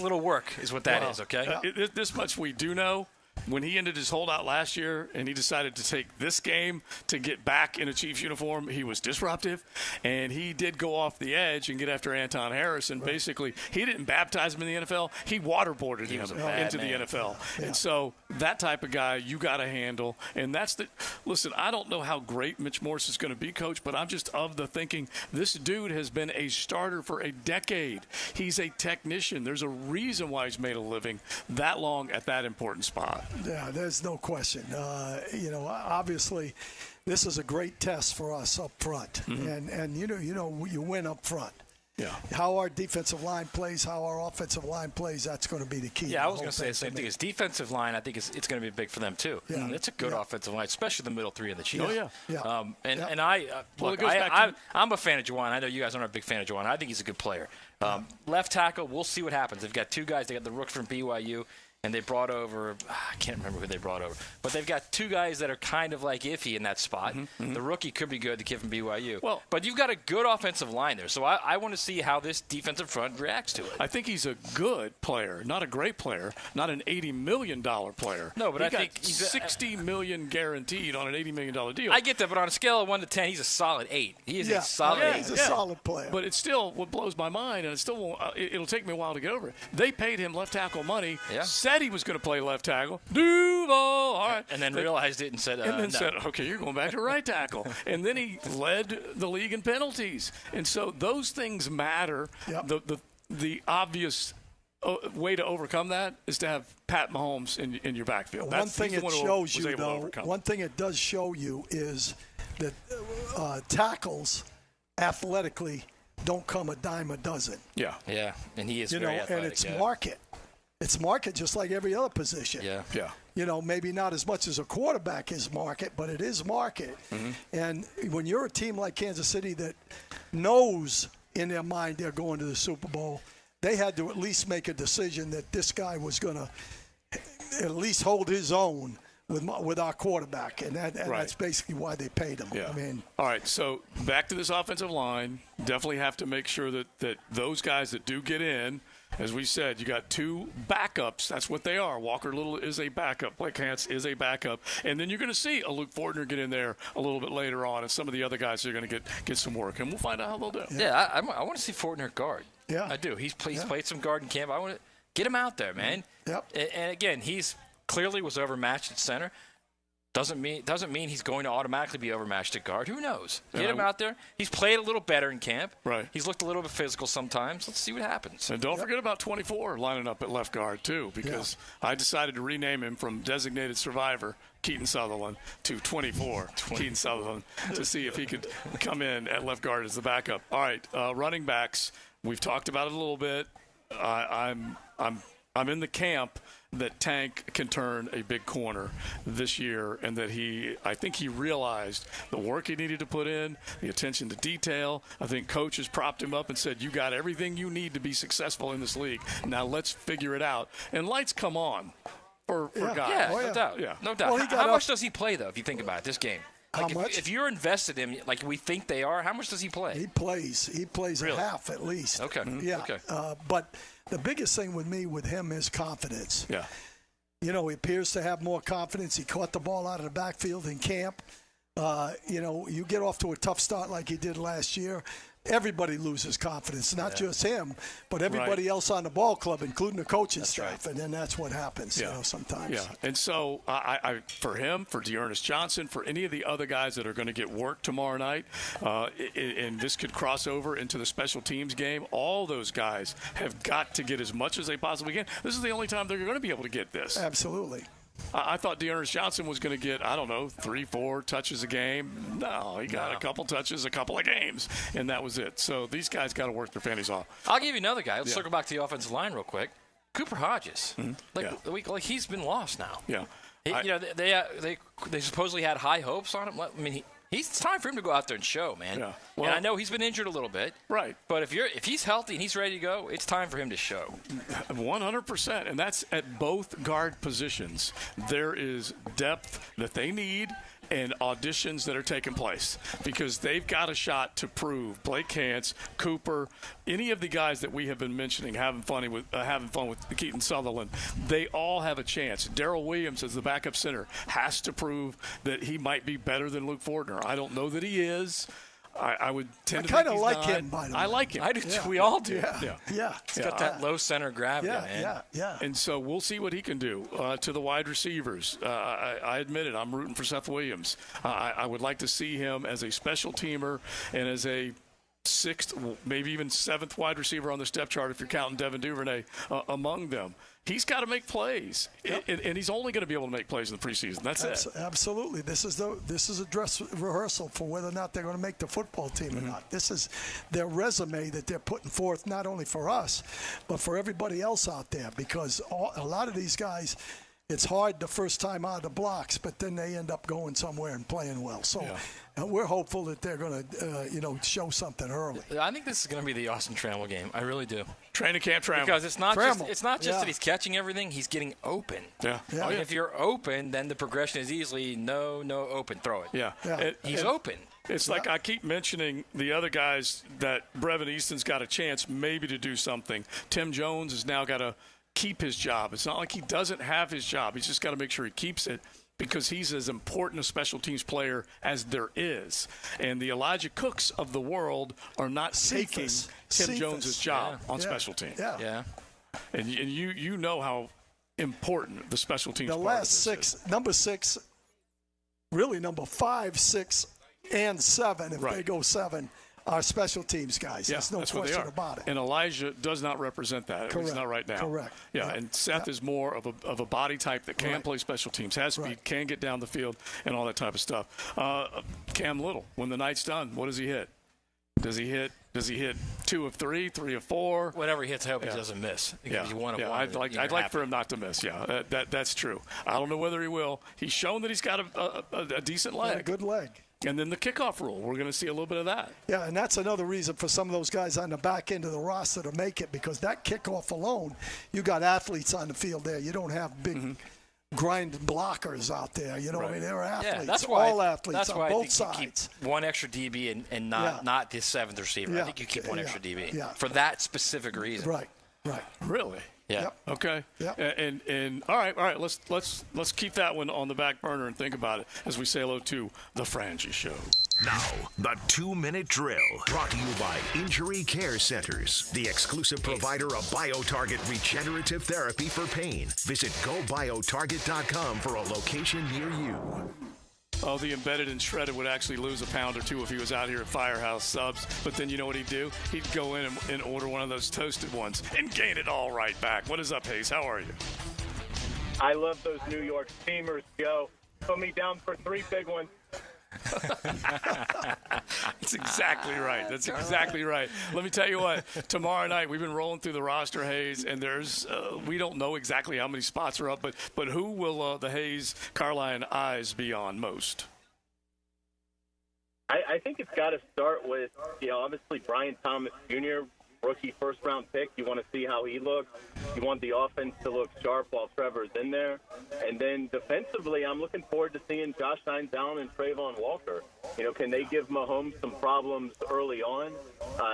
little work is what that is, okay? This much we do know. When he ended his holdout last year and he decided to take this game to get back in a Chiefs uniform, he was disruptive, and he did go off the edge and get after Anton Harris. And basically, he didn't baptize him in the NFL. He waterboarded him into the NFL. Yeah. And so that type of guy you got to handle. And that's listen, I don't know how great Mitch Morse is going to be, Coach, but I'm just of the thinking this dude has been a starter for a decade. He's a technician. There's a reason why he's made a living that long at that important spot. Yeah, there's no question. Obviously, this is a great test for us up front, and you win up front. Yeah. How our defensive line plays, how our offensive line plays, that's going to be the key. Yeah, I was going to say the same thing. His defensive line, I think it's going to be big for them too. Yeah. It's a good offensive line, especially the middle 3 of the Chiefs. Oh yeah. I'm a fan of Juwan. I know you guys aren't a big fan of Juwan. I think he's a good player. Left tackle, we'll see what happens. They've got 2 guys. They got the rook from BYU. And they brought over, I can't remember who they brought over, but they've got 2 guys that are kind of like iffy in that spot. The rookie could be good, the kid from BYU. Well, but you've got a good offensive line there, so I want to see how this defensive front reacts to it. I think he's a good player, not a great player, not an $80 million player. No, but I think he's $60 million guaranteed on an $80 million deal. I get that, but on a scale of 1 to 10, he's a solid 8. He is a solid 8. He's a solid player. But it's still what blows my mind, and it still won't, it'll take me a while to get over it. They paid him left tackle money. said he was going to play left tackle. Duval, all right. And then realized it and said, no. said, okay, you're going back to right tackle. And then he led the league in penalties. And so those things matter. Yep. The obvious way to overcome that is to have Pat Mahomes in your backfield. One thing it shows you, though, one thing it does show you is that tackles athletically don't come a dime a dozen. Yeah. Yeah, and he is very athletic. And it's market. It's market just like every other position. Yeah. Maybe not as much as a quarterback is market, but it is market. Mm-hmm. And when you're a team like Kansas City that knows in their mind they're going to the Super Bowl, they had to at least make a decision that this guy was going to at least hold his own with our quarterback, and that's basically why they paid him. Yeah. I mean, all right, so back to this offensive line. Definitely have to make sure that those guys that do get in, as we said, you got two backups. That's what they are. Walker Little is a backup. Blake Hance is a backup. And then you're going to see a Luke Fortner get in there a little bit later on, and some of the other guys are going to get some work, and we'll find out how they'll do. Yeah, I want to see Fortner guard. Yeah. I do. He's played some guard in camp. I want to get him out there, man. Yep. And again, he's clearly was overmatched at center. Doesn't mean he's going to automatically be overmatched at guard. Who knows? Get him out there. He's played a little better in camp. Right. He's looked a little bit physical sometimes. Let's see what happens. And don't forget about 24 lining up at left guard, too, because I decided to rename him from designated survivor, Keaton Sutherland, to 24, Keaton Sutherland, to see if he could come in at left guard as the backup. All right, running backs. We've talked about it a little bit. I'm in the camp that Tank can turn a big corner this year, and that I think he realized the work he needed to put in, the attention to detail. I think coaches propped him up and said, you got everything you need to be successful in this league. Now let's figure it out. And lights come on for guys. Yeah, no doubt. Yeah. No doubt. Well, how much does he play, though, if you think about it, this game? How much? If you're invested in, like we think they are, how much does he play? He plays Really? a half at least. Okay. Yeah. Okay. But the biggest thing with him is confidence. Yeah. He appears to have more confidence. He caught the ball out of the backfield in camp. You get off to a tough start like he did last year. Everybody loses confidence, not just him, but everybody else on the ball club, including the coaching staff. And then that's what happens, sometimes. Yeah, and so I for him, for Dearness Johnson, for any of the other guys that are going to get work tomorrow night, and this could cross over into the special teams game, all those guys have got to get as much as they possibly can. This is the only time they're going to be able to get this. Absolutely. I thought Dearness Johnson was going to get, 3-4 touches a game. No, he got a couple touches, a couple of games, and that was it. So these guys got to work their fannies off. I'll give you another guy. Let's circle back to the offensive line real quick. Cooper Hodges. Mm-hmm. He's been lost now. Yeah. They supposedly had high hopes on him. I mean, it's time for him to go out there and show, man. Yeah. Well, and I know he's been injured a little bit. Right. But if he's healthy and he's ready to go, it's time for him to show. 100%. And that's at both guard positions. There is depth that they need and auditions that are taking place because they've got a shot to prove. Blake Hance, Cooper, any of the guys that we have been mentioning having fun with Keaton Sutherland, they all have a chance. Darrell Williams as the backup center has to prove that he might be better than Luke Fortner. I don't know that he is. I would tend to kind of think like he's him, by the way. I like him. I do too. Yeah. We all do. Yeah. He's got that low center of gravity, man. Yeah. And so we'll see what he can do to the wide receivers. I admit it. I'm rooting for Seth Williams. I would like to see him as a special teamer and as a sixth, maybe even seventh wide receiver on the depth chart if you're counting Devin Duvernay among them. He's got to make plays, and he's only going to be able to make plays in the preseason. That's it. Absolutely. This is a dress rehearsal for whether or not they're going to make the football team or not. This is their resume that they're putting forth, not only for us, but for everybody else out there, because a lot of these guys, it's hard the first time out of the blocks, but then they end up going somewhere and playing well. So we're hopeful that they're going to, show something early. I think this is going to be the Austin Trammell game. I really do. Training camp Trammell. Because it's not just that he's catching everything; he's getting open. Yeah. I mean, if you're open, then the progression is easily no open, throw it. Yeah. He's open. It's like I keep mentioning the other guys that Brevin Easton's got a chance maybe to do something. Tim Jones has now got to keep his job. It's not like he doesn't have his job. He's just got to make sure he keeps it because he's as important a special teams player as there is. And the Elijah Cooks of the world are not taking Tim Jones's job on special teams. Yeah. And you know how important the special teams. The part last of this six, number 6, really number 5, 6, and 7. If they go 7. Are special teams guys. Yeah, There's no that's what question they are. about it. And Elijah does not represent that. Correct. He's not right now. Correct. Yeah, and Seth is more of a body type that can play special teams, has speed, can get down the field, and all that type of stuff. Cam Little, when the night's done, what does he hit? Does he hit 2 of 3, 3 of 4? Whatever he hits, I hope he doesn't miss. Yeah, you want to I'd like for him not to miss. Yeah, that's true. I don't know whether he will. He's shown that he's got a decent leg. A good leg. And then the kickoff rule, we're going to see a little bit of that. Yeah, and that's another reason for some of those guys on the back end of the roster to make it, because that kickoff alone, you got athletes on the field there. You don't have big grind blockers out there. You know what I mean? They're athletes, yeah, that's why, all athletes that's on why both I think sides. You keep one extra DB and not the 7th receiver. I think you keep one extra DB for that specific reason. Right. Really? Yeah. Yep. Okay. Yep. And all right. Let's keep that one on the back burner and think about it as we say hello to the Frangie Show. Now, the 2-minute drill, brought to you by Injury Care Centers, the exclusive provider of BioTarget regenerative therapy for pain. Visit GoBioTarget.com for a location near you. Oh, the embedded and shredded would actually lose a pound or 2 if he was out here at Firehouse Subs. But then you know what he'd do? He'd go in and order one of those toasted ones and gain it all right back. What is up, Hayes? How are you? I love those New York steamers, Joe. Put me down for 3 big ones. That's exactly right. That's exactly right. Let me tell you what. Tomorrow night, we've been rolling through the roster, Hayes, and there's we don't know exactly how many spots are up, but who will the Hayes Carline eyes be on most? I think it's got to start with, obviously Brian Thomas Jr., rookie first-round pick. You want to see how he looks. You want the offense to look sharp while Trevor's in there. And then defensively, I'm looking forward to seeing Josh Hines Allen and Trayvon Walker. Can they give Mahomes some problems early on?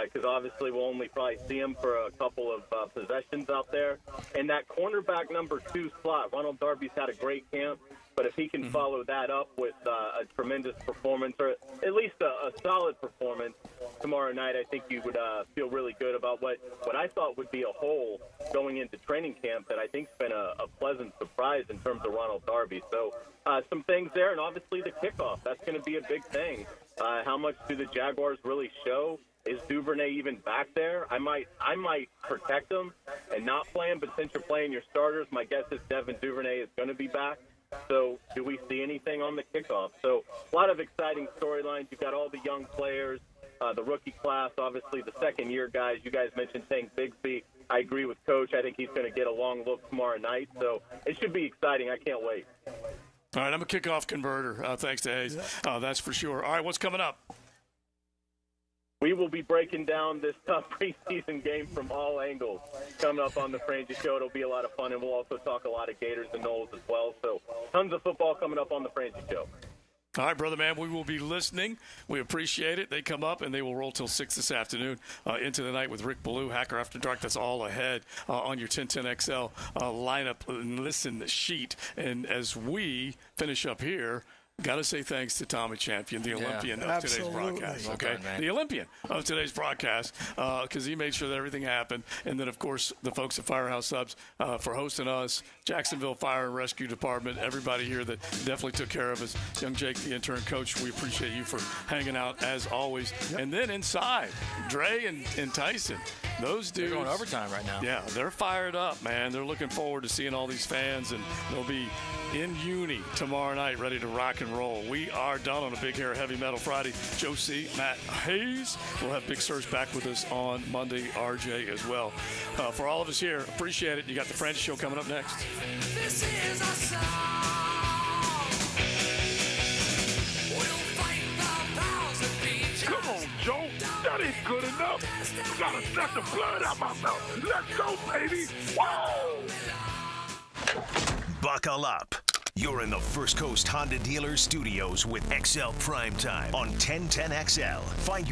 Because obviously we'll only probably see him for a couple of possessions out there. And that cornerback number 2 slot, Ronald Darby's had a great camp. But if he can follow that up with a tremendous performance, or at least a solid performance tomorrow night, I think you would feel really good about what I thought would be a hole going into training camp that I think's been a pleasant surprise in terms of Ronald Darby. So some things there, and obviously the kickoff. That's going to be a big thing. How much do the Jaguars really show? Is Duvernay even back there? I might protect him and not play him, but since you're playing your starters, my guess is Devin Duvernay is going to be back. So do we see anything on the kickoff? So a lot of exciting storylines. You've got all the young players, the rookie class, obviously the second-year guys. You guys mentioned Tank Bigsby. I agree with Coach. I think he's going to get a long look tomorrow night. So it should be exciting. I can't wait. All right, I'm a kickoff converter, thanks to Hayes. That's for sure. All right, what's coming up? We will be breaking down this tough preseason game from all angles coming up on the Frangie Show. It'll be a lot of fun, and we'll also talk a lot of Gators and Knowles as well. So tons of football coming up on the Frangie Show. All right, brother, man, we will be listening. We appreciate it. They come up, and they will roll till 6 this afternoon into the night with Rick Ballou, Hacker After Dark. That's all ahead on your 1010XL lineup and listen sheet. And as we finish up here, got to say thanks to Tommy Champion, the Olympian of today's broadcast. Okay, the Olympian of today's broadcast, because he made sure that everything happened. And then, of course, the folks at Firehouse Subs for hosting us, Jacksonville Fire and Rescue Department, everybody here that definitely took care of us. Young Jake, the intern coach, we appreciate you for hanging out as always. Yep. And then inside, Dre and Tyson. Those dudes. They're going overtime right now. Yeah, they're fired up, man. They're looking forward to seeing all these fans, and they'll be in uni tomorrow night, ready to rock and roll. We are done on a Big Hair Heavy Metal Friday. Joe C., Matt Hayes. We'll have Big Search back with us on Monday, RJ as well. For all of us here, appreciate it. You got the Frangie Show coming up next. This is our song. We'll fight the powers that be. Come on, Joe. That ain't good enough. You gotta suck the blood out my mouth. Let's go, baby. Whoa! Buckle up. You're in the First Coast Honda Dealer Studios with XL Primetime on 1010XL. Find